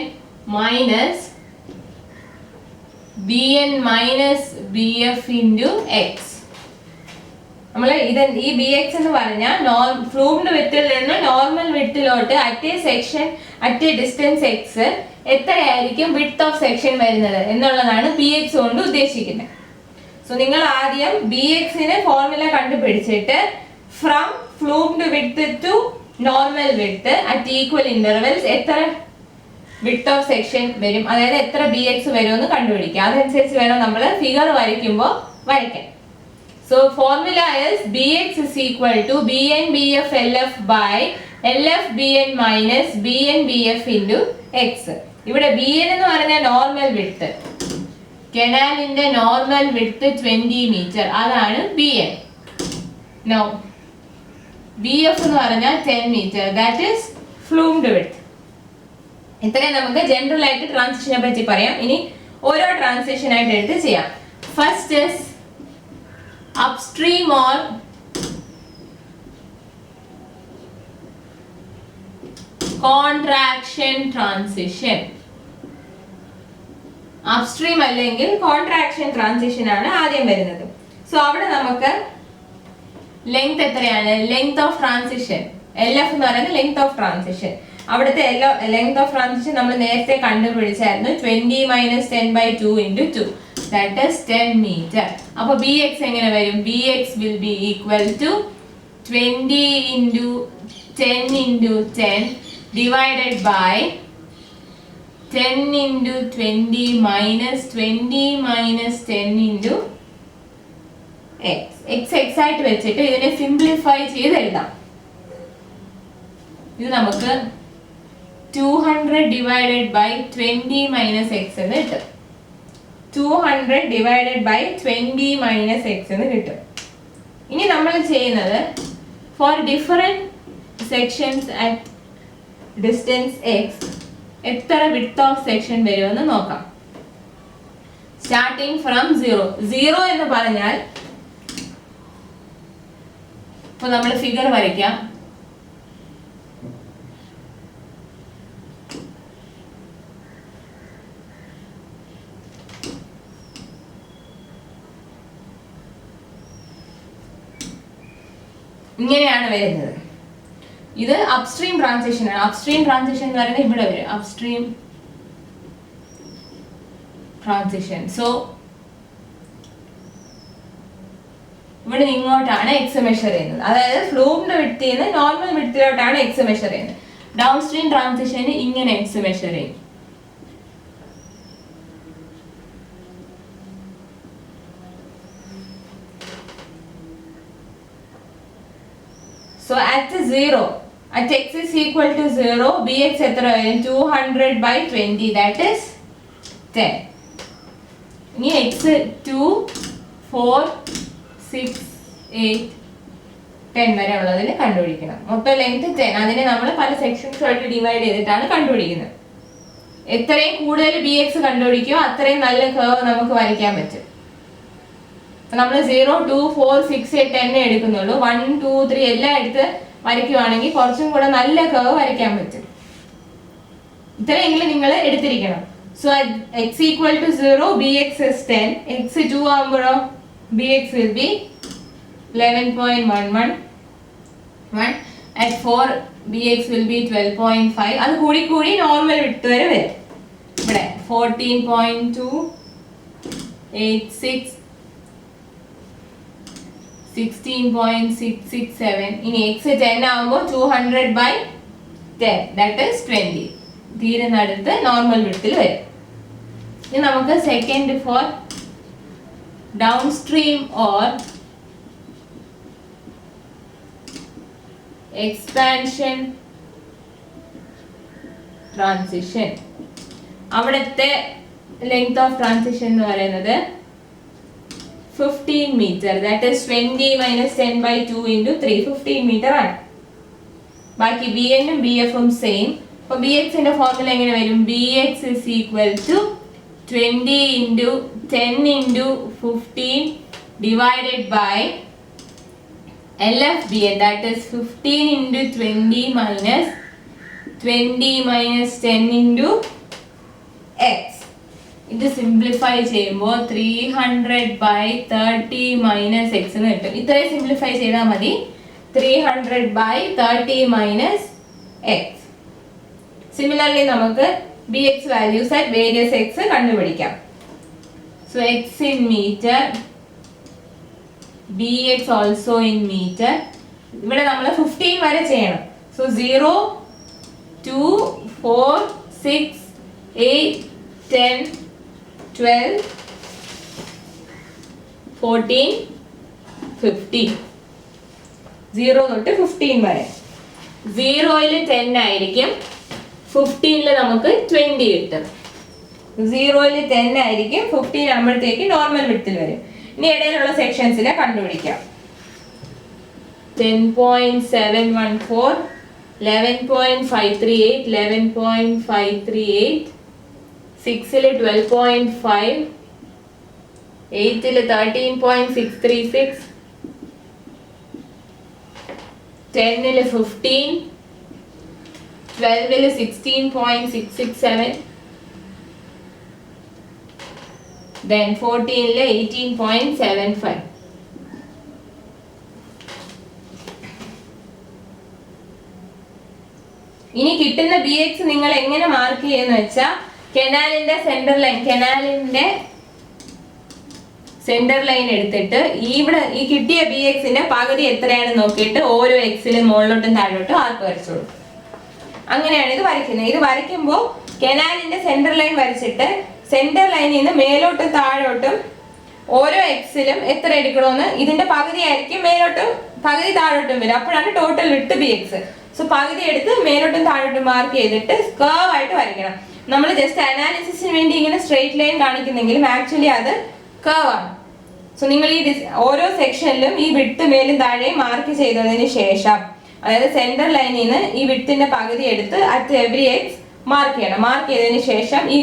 minus Bf into x. നമ്മൾ ഈ Bx എന്ന് പറഞ്ഞാൽ ഫ്ലൂംഡ് വിത്തിൽ നിന്ന് നോർമൽ വിത്തിലോട്ട് at a section at a distance x എത്രയായിരിക്കും വിഡ്ത്ത് ഓഫ് സെക്ഷൻ വരുന്നത് എന്നുള്ളതാണ് Bx കൊണ്ട് ഉദ്ദേശിക്കുന്നത്. സോ നിങ്ങൾ ആദ്യം Bx നെ ഫോർമുല കണ്ടുപിടിച്ചിട്ട് from flumed width to normal width at equal intervals എത്ര വിഡ്ത്ത് ഓഫ് സെക്ഷൻ വരും, അതായത് എത്ര Bx വരുമെന്ന് കണ്ടുപിടിക്കുക. അതനുസരിച്ച് വേണം നമ്മൾ ഫിഗർ വരയ്ക്കുമ്പോൾ വരയ്ക്കാൻ. So formula is Bx is equal to Bn Bf Lf by Lf Bn minus Bn Bf into x. ഇവിടെ Bn എന്ന് പറഞ്ഞാൽ നോർമൽ വിഡ്ത്ത്, കനാലിന്റെ നോർമൽ വിഡ്ത്ത് 20 മീറ്റർ, അതാണ് Bn. Now Bf എന്ന് പറഞ്ഞാൽ 10 metre, that is flumed width. ഇത്രയും നമുക്ക് ജനറൽ ആയിട്ട് ട്രാൻസിഷനെ പറ്റി പറയാം. ഇനി ഓരോ ട്രാൻസിഷൻ ആയിട്ട് എടുത്ത് ചെയ്യാം. First is upstream or contraction transition. Upstream അല്ലെങ്കിൽ കോൺട്രാക്ഷൻ ട്രാൻസിഷൻ ആണ് ആദ്യം വരുന്നത്. സോ അവിടെ നമുക്ക് ലെങ്ത് എത്രയാണ്? ലെങ്ത് ഓഫ് ട്രാൻസിഷൻ LF എന്ന് പറയുന്നത് ലെങ്ത് ഓഫ് ട്രാൻസിഷൻ. അവിടുത്തെ ലെങ്ത് ഓഫ് ട്രാൻസിഷൻ നമ്മൾ നേരത്തെ കണ്ടുപിടിച്ചായിരുന്നു 20 - 10/2 × 2 that is 10 meter. അപ്പോൾ Bx എങ്ങനെ വരും? Bx will be equal to 20 × 10 × 10 divided by 10 × 20 minus 20 minus 10 × x. x ആയിട്ട് വെച്ചിട്ട് ഇതിനെ സിംപ്ലിഫൈ ചെയ്ത് എഴുതാം. ഇത് നമുക്ക് 200 divided by 20 minus x എന്ന് കിട്ടും. 200 divided by 20 minus x എന്ന് കിട്ടും. ഇനി നമ്മൾ ചെയ്യുന്നത് for different sections at distance x എത്ര width of section വരുമെന്ന് നോക്കാം. സ്റ്റാർട്ടിങ് ഫ്രം 0 എന്ന് പറഞ്ഞാൽ ഇപ്പോൾ നമ്മൾ ഫിഗർ വരയ്ക്കാം. ഇങ്ങനെയാണ് വരുന്നത്. ഇത് അപ്സ്ട്രീം ട്രാൻസിഷൻ ആണ്. അപ്സ്ട്രീം ട്രാൻസിഷൻ എന്ന് പറയുന്നത് ഇവിടെ വരും, അപ്സ്ട്രീം ട്രാൻസിഷൻ. സോ ഇവിടെ ഇങ്ങോട്ടാണ് എക്സ് മെഷർ ചെയ്യുന്നത്, അതായത് ഫ്ലൂമിന്റെ വിഡ്ത്തിൽ നിന്ന് നോർമൽ വിഡ്ത്തിലോട്ടാണ് എക്സ് മെഷർ ചെയ്യുന്നത്. ഡൗൺ സ്ട്രീം ട്രാൻസിഷന് ഇങ്ങനെ എക്സ് മെഷർ ചെയ്യും. So at 0, at x is equal to 0, bx എത്ര വരും? 200 by 20, that is 10. ഇനി x 2, 4, 6, 8, 10 വരെ ഉള്ളതിന് കണ്ടുപിടിക്കണം. മൊത്തം ലെങ്ത് 10. അതിനെ നമ്മൾ പല സെക്ഷൻസ് ആയിട്ട് ഡിവൈഡ് ചെയ്തിട്ടാണ് കണ്ടുപിടിക്കുന്നത്. എത്രയും കൂടുതൽ bx കണ്ടുപിടിക്കുമോ അത്രയും നല്ല കർവ് നമുക്ക് വരയ്ക്കാൻ പറ്റും. നമ്മൾ 0, 2, 4, 6, 8, 10 എടുക്കുന്നുള്ളൂ. 1, 2, 3 എല്ലാം എടുത്ത് വരയ്ക്കുവാണെങ്കിൽ കുറച്ചും കൂടെ നല്ല കർവ് വരയ്ക്കാൻ പറ്റും. ഇത്രയെങ്കിലും നിങ്ങൾ എടുത്തിരിക്കണം. So x equal to 0, bx is 10. x 2 ആകുമ്പോഴോ bx will be 11.11. At 4 bx will be 12.5. അത് കൂടി കൂടി നോർമൽ വിഡ്ത്ത് വരെ വരും. ഇവിടെ 14.2, 86, 16.667. ഇനി x 10 ആവുമ്പോൾ 200 by 10, that is 20. തീരുന്നടുത്ത് നോർമൽ വിഡ്ത്തിൽ വരും. ഇനി നമുക്ക് second for downstream or expansion transition. അവിടുത്തെ ലെങ്ത് ഓഫ് ട്രാൻസിഷൻ എന്ന് പറയുന്നത് 15 meter, that is 20 minus 10 by 2 into 3, 15 meter ആണ്. ബാക്കി bn ഉം bf ഉം സെയിം. അപ്പോൾ bx ന്റെ ഫോർമുല എങ്ങനെ വരും? bx is equal to 20 into 10 into 15 divided by LFBN, that is 15 into 20 minus 20 minus 10 into x. ഇത് സിംപ്ലിഫൈ ചെയ്യുമ്പോൾ 300 by 30 minus x എന്ന് കിട്ടും. ഇത്രയും സിംപ്ലിഫൈ ചെയ്താൽ മതി. 300 by 30 minus x. സിമിലർലി നമുക്ക് bx values at various x കണ്ടുപിടിക്കാം. So x in meter, bx also in meter. ഇവിടെ നമ്മൾ 15 വരെ ചെയ്യണം. So 0, 2, 4, 6, 8, 10, 12, 14, 15. 0 തൊട്ട് 15 വരെ. 0-ൽ 10 ആയിരിക്കും, 15-ൽ നമുക്ക് 20 കിട്ടും. 0-ൽ 10 ആയിരിക്കും, 15 ആകുമ്പോഴത്തേക്ക് നോർമൽ വിഡ്ത്തിൽ വരും. ഇനി ഇടയിലുള്ള സെക്ഷൻസിനെ കണ്ടുപിടിക്കാം. 10.714, 11.538, 11.538, 6-ൽ 12.5, 8-ൽ 13.636, 10-ൽ 15, 12 16.667, then 14 18.75. ഇനി കിട്ടുന്ന ബി എക്സ് നിങ്ങൾ എങ്ങനെ മാർക്ക് ചെയ്യുന്ന വെച്ചാൽ കനാലിന്റെ സെന്റർ ലൈൻ എടുത്തിട്ട് ഇവിടെ ഈ കിട്ടിയ ബി എക്സിന്റെ പകുതി എത്രയാണെന്ന് നോക്കിയിട്ട് ഓരോ എക്സിലും മുകളിലോട്ടും താഴോട്ടും ആർക്ക് വരച്ചു കൊടുക്കും. അങ്ങനെയാണ് ഇത് വരയ്ക്കുന്നത്. ഇത് വരയ്ക്കുമ്പോൾ കനാലിന്റെ സെന്റർ ലൈൻ വരച്ചിട്ട് സെന്റർ ലൈനിൽ നിന്ന് മേലോട്ടും താഴോട്ടും ഓരോ എക്സിലും എത്ര എടുക്കണമെന്ന് ഇതിന്റെ പകുതി ആയിരിക്കും മേലോട്ടും പകുതി താഴോട്ടും വരും. അപ്പോഴാണ് ടോട്ടൽ വിട്ട് ബി എക്സ്. സോ പകുതി എടുത്ത് മേലോട്ടും താഴോട്ടും മാർക്ക് ചെയ്തിട്ട് കർവ് ആയിട്ട് വരയ്ക്കണം. നമ്മൾ ജസ്റ്റ് അനാലിസിസിന് വേണ്ടി ഇങ്ങനെ സ്ട്രെയിറ്റ് ലൈൻ കാണിക്കുന്നെങ്കിലും ആക്ച്വലി അത് കർവ് ആണ്. സോ നിങ്ങൾ ഈ ഓരോ സെക്ഷനിലും ഈ വിട്ട് മേലും താഴെയും മാർക്ക് ചെയ്തതിന് ശേഷം, അതായത് സെന്റർ ലൈനിൽ നിന്ന് ഈ വിട്ടിന്റെ പകുതി എടുത്ത് അറ്റ് എവറി എക്സ് മാർക്ക് ചെയ്യണം. മാർക്ക് ചെയ്തതിന് ശേഷം ഈ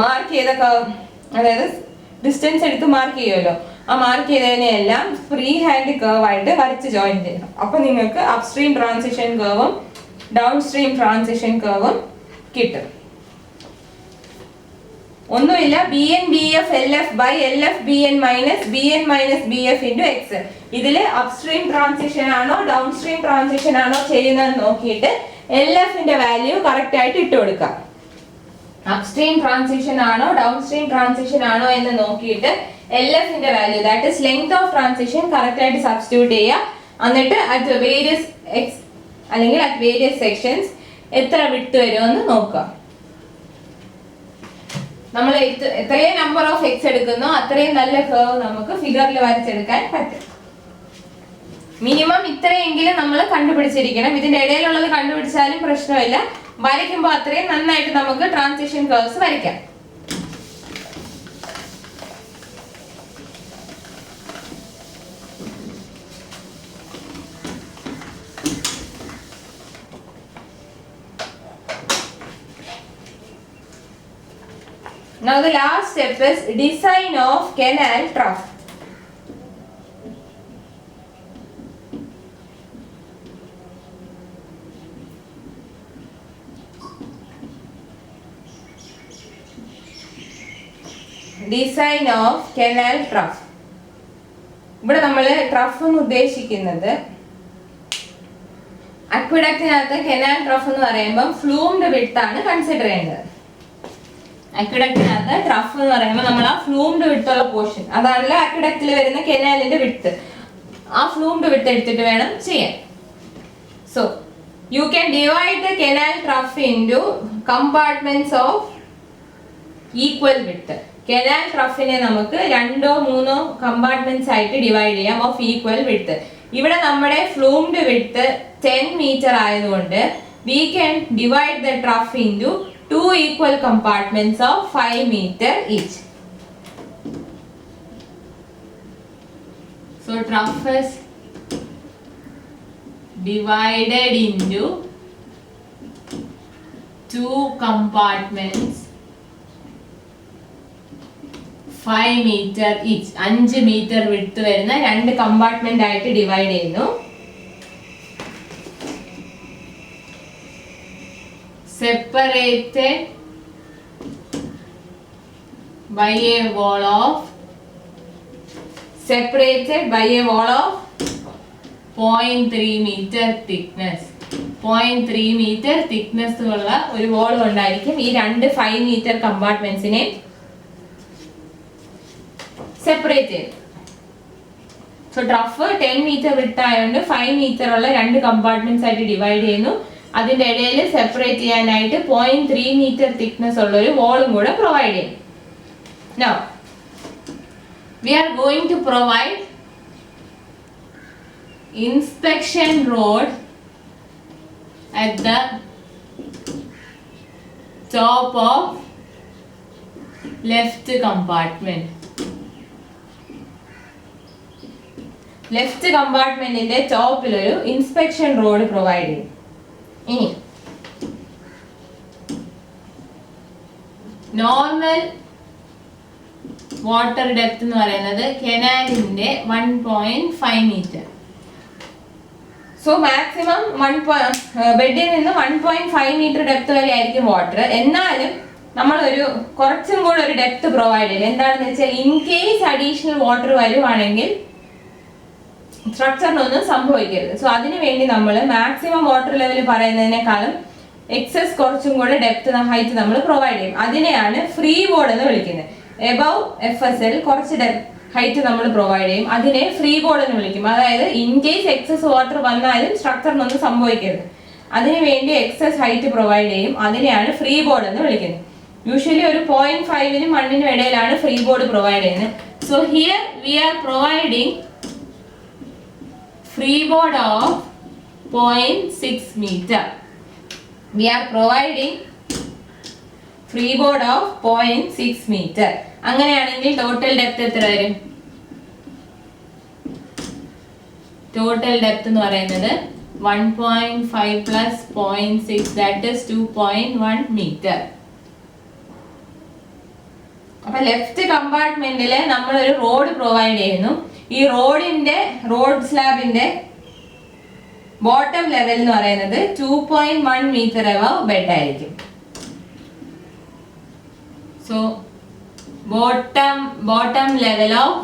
മാർക്ക് ചെയ്ത കർവ്, അതായത് ഡിസ്റ്റൻസ് എടുത്ത് മാർക്ക് ചെയ്യുമല്ലോ, ആ മാർക്ക് ചെയ്തതിനെല്ലാം ഫ്രീ ഹാൻഡ് കർവ് ആയിട്ട് വരച്ച് ജോയിൻ ചെയ്യണം. അപ്പൊ നിങ്ങൾക്ക് അപ്സ്ട്രീം ട്രാൻസിഷൻ കർവും ഡൗൺ സ്ട്രീം ട്രാൻസിഷൻ കർവും കിട്ടും. ഒന്നുമില്ല, B N B F L F by L F B N minus B F into x. ഇതില് അപ്സ്ട്രീം ട്രാൻസിഷൻ ആണോ ഡൗൺ സ്ട്രീം ട്രാൻസിഷൻ ആണോ ചെയ്യുന്നതെന്ന് നോക്കിയിട്ട് എൽ എഫിന്റെ വാല്യൂ കറക്റ്റ് ആയിട്ട് ഇട്ട് കൊടുക്കാം. അപ്സ്ട്രീം ട്രാൻസിഷൻ ആണോ ഡൗൺ സ്ട്രീം ട്രാൻസിഷൻ ആണോ എന്ന് നോക്കിയിട്ട് എൽ എഫിന്റെ value, that is length of transition, correct ആയിട്ട് സബ്സ്റ്റിറ്റ്യൂട്ട് ചെയ്യുക. എന്നിട്ട് അറ്റ് വേരിയസ് എക്സ് അല്ലെങ്കിൽ അറ്റ് വേരിയസ് സെക്ഷൻസ് എത്ര വിട്ട് വരുമെന്ന് നോക്കുക. നമ്മൾ എത്രയും നമ്പർ ഓഫ് എക്സ് എടുക്കുന്നോ അത്രയും നല്ല കർവ് നമുക്ക് ഫിഗറിൽ വരച്ചെടുക്കാൻ പറ്റും. മിനിമം ഇത്രയെങ്കിലും നമ്മൾ കണ്ടുപിടിച്ചിരിക്കണം. ഇതിന്റെ ഇടയിലുള്ളത് കണ്ടുപിടിച്ചാലും പ്രശ്നമില്ല. വരയ്ക്കുമ്പോൾ അത്രയും നന്നായിട്ട് നമുക്ക് ട്രാൻസിഷൻ കർവ്സ് വരയ്ക്കാം. Now the last step is design of canal trough. Design of canal trough. ഇവിടെ നമ്മൾ ട്രഫ് എന്ന് ഉദ്ദേശിക്കുന്നത് അക്വിഡക്റ്റിനകത്ത് കനാൽ ട്രഫ് എന്ന് പറയുമ്പോൾ ഫ്ലൂംഡ് വിഡ്ത്ത് ആണ് കൺസിഡർ ചെയ്യേണ്ടത്. അക്വിഡക്റ്റിനകത്ത് ട്രഫ് എന്ന് പറയുമ്പോൾ നമ്മൾ ആ ഫ്ലൂംഡ് വിഡ്ത്തുള്ള പോർഷൻ, അതാണല്ലോ അക്വിഡക്റ്റിൽ വരുന്ന കനാലിന്റെ വിഡ്ത്ത്. ആ ഫ്ലൂംഡ് വിഡ്ത്ത് എടുത്തിട്ട് വേണം ചെയ്യാൻ. So you can divide the canal trough into compartments of equal width. Canal ട്രഫിനെ നമുക്ക് 2 or 3 കമ്പാർട്ട്മെന്റ്സ് ആയിട്ട് ഡിവൈഡ് ചെയ്യാം ഓഫ് ഈക്വൽ വിഡ്ത്ത്. ഇവിടെ നമ്മുടെ ഫ്ലൂംഡ് വിഡ്ത്ത് 10 മീറ്റർ ആയതുകൊണ്ട് we can divide the trough into 2 equal compartments of 5 meter each. So trough is divided into 2 compartments 5 meter each. 5 meter width വരുന്ന 2 കമ്പാർട്ട്മെന്റ് ആയിട്ട് ഡിവൈഡ് ചെയ്യുന്നു. Separated by a wall of 0.3 meter thickness. 0.3 meter thickness ഉള്ള ഒരു wall ഉണ്ടായിരിക്കും. ഈ 2 5 meter കമ്പാർട്ട്മെന്റ്സിനെ സെപ്പറേറ്റ് ചെയ്യും. സോ ട്രഫ് 10 മീറ്റർ വിഡ്ത്ത് ആയതുകൊണ്ട് 5 മീറ്റർ ഉള്ള 2 കമ്പാർട്ട്മെന്റ്സ് ആയിട്ട് ഡിവൈഡ് ചെയ്യുന്നു. അതിന്റെ ഇടയിൽ സെപ്പറേറ്റ് ചെയ്യാനായിട്ട് 0.3 മീറ്റർ തിക്നെസ് ഉള്ള ഒരു വോളും കൂടെ പ്രൊവൈഡ് ചെയ്യും. Now we are going to provide inspection rod at the top of left compartment. Left കമ്പാർട്ട്മെന്റിന്റെ ടോപ്പിൽ ഒരു ഇൻസ്പെക്ഷൻ റോഡ് പ്രൊവൈഡ് ചെയ്യും. ഇനി നോർമൽ വാട്ടർ ഡെപ്ത് എന്ന് പറയുന്നത് കനാലിന്റെ 1.5 മീറ്റർ. സോ മാക്സിമം ബെഡിൽ നിന്ന് 1.5 മീറ്റർ ഡെപ്ത് വരെ ആയിരിക്കും വാട്ടർ. എന്നാലും നമ്മളൊരു കുറച്ചും കൂടെ ഒരു ഡെപ്ത് പ്രൊവൈഡ് ചെയ്യും. എന്താണെന്ന് വെച്ചാൽ ഇൻ കേസ് അഡീഷണൽ വാട്ടർ വരുവാണെങ്കിൽ സ്ട്രക്ചറിനൊന്നും സംഭവിക്കരുത്. സോ അതിനു വേണ്ടി നമ്മൾ മാക്സിമം വാട്ടർ ലെവൽ പറയുന്നതിനേക്കാളും എക്സസ് കുറച്ചും കൂടെ ഡെപ്ത് ഹൈറ്റ് നമ്മൾ പ്രൊവൈഡ് ചെയ്യും. അതിനെയാണ് ഫ്രീ ബോർഡ് എന്ന് വിളിക്കുന്നത്. എബവ് FSL കുറച്ച് ഹൈറ്റ് നമ്മൾ പ്രൊവൈഡ് ചെയ്യും. അതിനെ ഫ്രീ ബോർഡ് എന്ന് വിളിക്കും. അതായത് ഇൻ കേസ് എക്സസ് വാട്ടർ വന്നാലും സ്ട്രക്ചറിനൊന്നും സംഭവിക്കരുത്, അതിനു വേണ്ടി എക്സസ് ഹൈറ്റ് പ്രൊവൈഡ് ചെയ്യും. അതിനെയാണ് ഫ്രീ ബോർഡ് എന്ന് വിളിക്കുന്നത്. യൂഷ്വലി ഒരു 0.5-നും 1-നും ഇടയിലാണ് ഫ്രീ ബോർഡ് പ്രൊവൈഡ് ചെയ്യുന്നത്. So here we are providing free board of 0.6 meter. We are providing free board of 0.6 meter. അങ്ങനെയാണെങ്കിൽ ടോട്ടൽ ഡെപ്ത് എത്ര വരും? ടോട്ടൽ ഡെപ്ത് എന്ന് പറയുന്നത് 1.5 plus 0.6 that is 2.1 meter. അപ്പൊ ലെഫ്റ്റ് കമ്പാർട്ട്മെന്റില് നമ്മൾ ഒരു റോഡ് പ്രൊവൈഡ് ചെയ്യുന്നു. ഈ റോഡ് സ്ലാബിന്റെ ബോട്ടം ലെവൽ എന്ന് പറയുന്നത് 2.1 മീറ്റർ അബവ് ബെഡ് ആയിരിക്കും. So bottom level off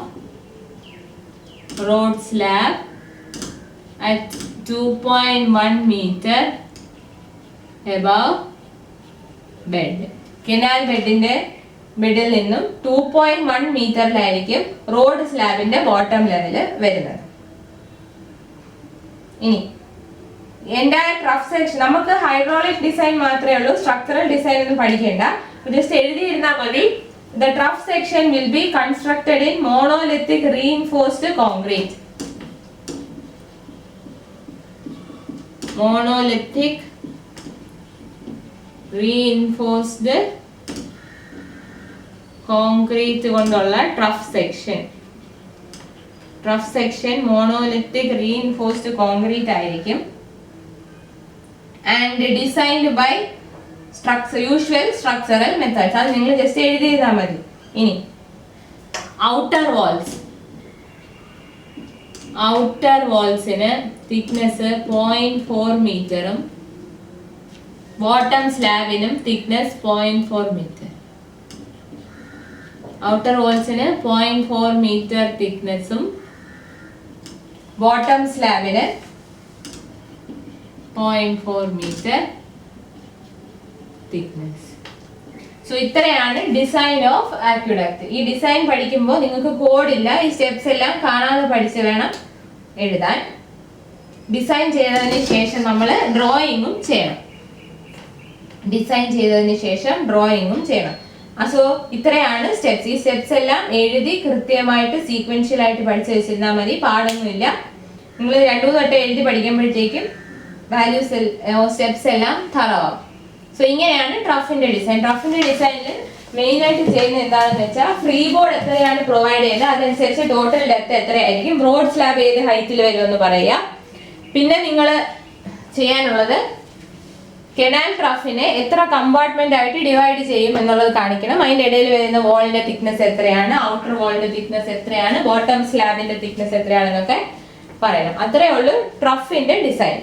road slab at 2.1 meter above bed. Canal ബെഡിൽ നിന്നും 2.1 മീറ്ററിലായിരിക്കും റോഡ് സ്ലാബിന്റെ ബോട്ടം ലെവല് വരുന്നത്. ഇനി എൻറ്റയർ ട്രഫ് സെക്ഷൻ നമുക്ക് ഹൈഡ്രോളിക് ഡിസൈൻ മാത്രമേ ഉള്ളൂ, സ്ട്രക്ചറൽ ഡിസൈൻ ഒന്നും പഠിക്കേണ്ട. ജസ്റ്റ് എഴുതിയിരുന്നാൽ മതി. The trough section will be constructed in monolithic reinforced concrete. Monolithic reinforced concrete കൊണ്ടുള്ള trough section monolithic reinforced concrete ആയിരിക്കും. And designed by usual structural methods. അത് നിങ്ങൾ ജസ്റ്റ് എഴുതിയിരുന്നാൽ മതി. ഇനി ഔട്ടർ വാൾസിന് തിക്നെസ് 0.4 മീറ്ററും ബോട്ടം സ്ലാബിനും തിക്നെസ് 0.4 മീറ്റർ. ഔട്ടർ വാൾസിന് 0.4 മീറ്റർ തിക്നെസ്സും ബോട്ടം സ്ലാബിന് 0.4 മീറ്റർ തിക്നെസ്. സോ ഇത്രയാണ് ഡിസൈൻ ഓഫ് ആക്വിഡക്ട്. ഈ ഡിസൈൻ പഠിക്കുമ്പോൾ നിങ്ങൾക്ക് കോഡില്ല, ഈ സ്റ്റെപ്സ് എല്ലാം കാണാതെ പഠിച്ച് വേണം എഴുതാൻ. ഡിസൈൻ ചെയ്തതിന് ശേഷം നമ്മൾ ഡ്രോയിങ്ങും ചെയ്യണം. സോ ഇത്രയാണ് സ്റ്റെപ്സ്. ഈ സ്റ്റെപ്സ് എല്ലാം എഴുതി കൃത്യമായിട്ട് സീക്വൻഷ്യൽ ആയിട്ട് പഠിച്ചു വെച്ചിരുന്നാൽ മതി, പാടൊന്നുമില്ല. നിങ്ങൾ 2-3 വട്ടം എഴുതി പഠിക്കുമ്പോഴത്തേക്കും വാല്യൂസ് സ്റ്റെപ്സ് എല്ലാം തറവാം. സോ ഇങ്ങനെയാണ് ട്രഫിന്റെ ഡിസൈൻ. ട്രഫിന്റെ ഡിസൈനിൽ മെയിൻ ആയിട്ട് ചെയ്യുന്നത് എന്താണെന്ന് വെച്ചാൽ ഫ്രീ ബോർഡ് എത്രയാണ് പ്രൊവൈഡ് ചെയ്യുന്നത് അതനുസരിച്ച് ടോട്ടൽ ഡെപ്ത് എത്രയായിരിക്കും, റോഡ് സ്ലാബ് ഏത് ഹൈറ്റിൽ വരുമെന്ന് പറയുക. പിന്നെ നിങ്ങൾ ചെയ്യാനുള്ളത് കനാൽ ട്രഫിനെ എത്ര കമ്പാർട്ട്മെന്റ് ആയിട്ട് ഡിവൈഡ് ചെയ്യും എന്നുള്ളത് കാണിക്കണം. അതിന്റെ ഇടയിൽ വരുന്ന വാളിന്റെ തിക്നെസ് എത്രയാണ്, ഔട്ടർ വാളിന്റെ തിക്നെസ് എത്രയാണ്, ബോട്ടം സ്ലാബിന്റെ തിക്നെസ് എത്രയാണെന്നൊക്കെ പറയണം. അത്രയേ ഉള്ളൂ ട്രഫിന്റെ ഡിസൈൻ.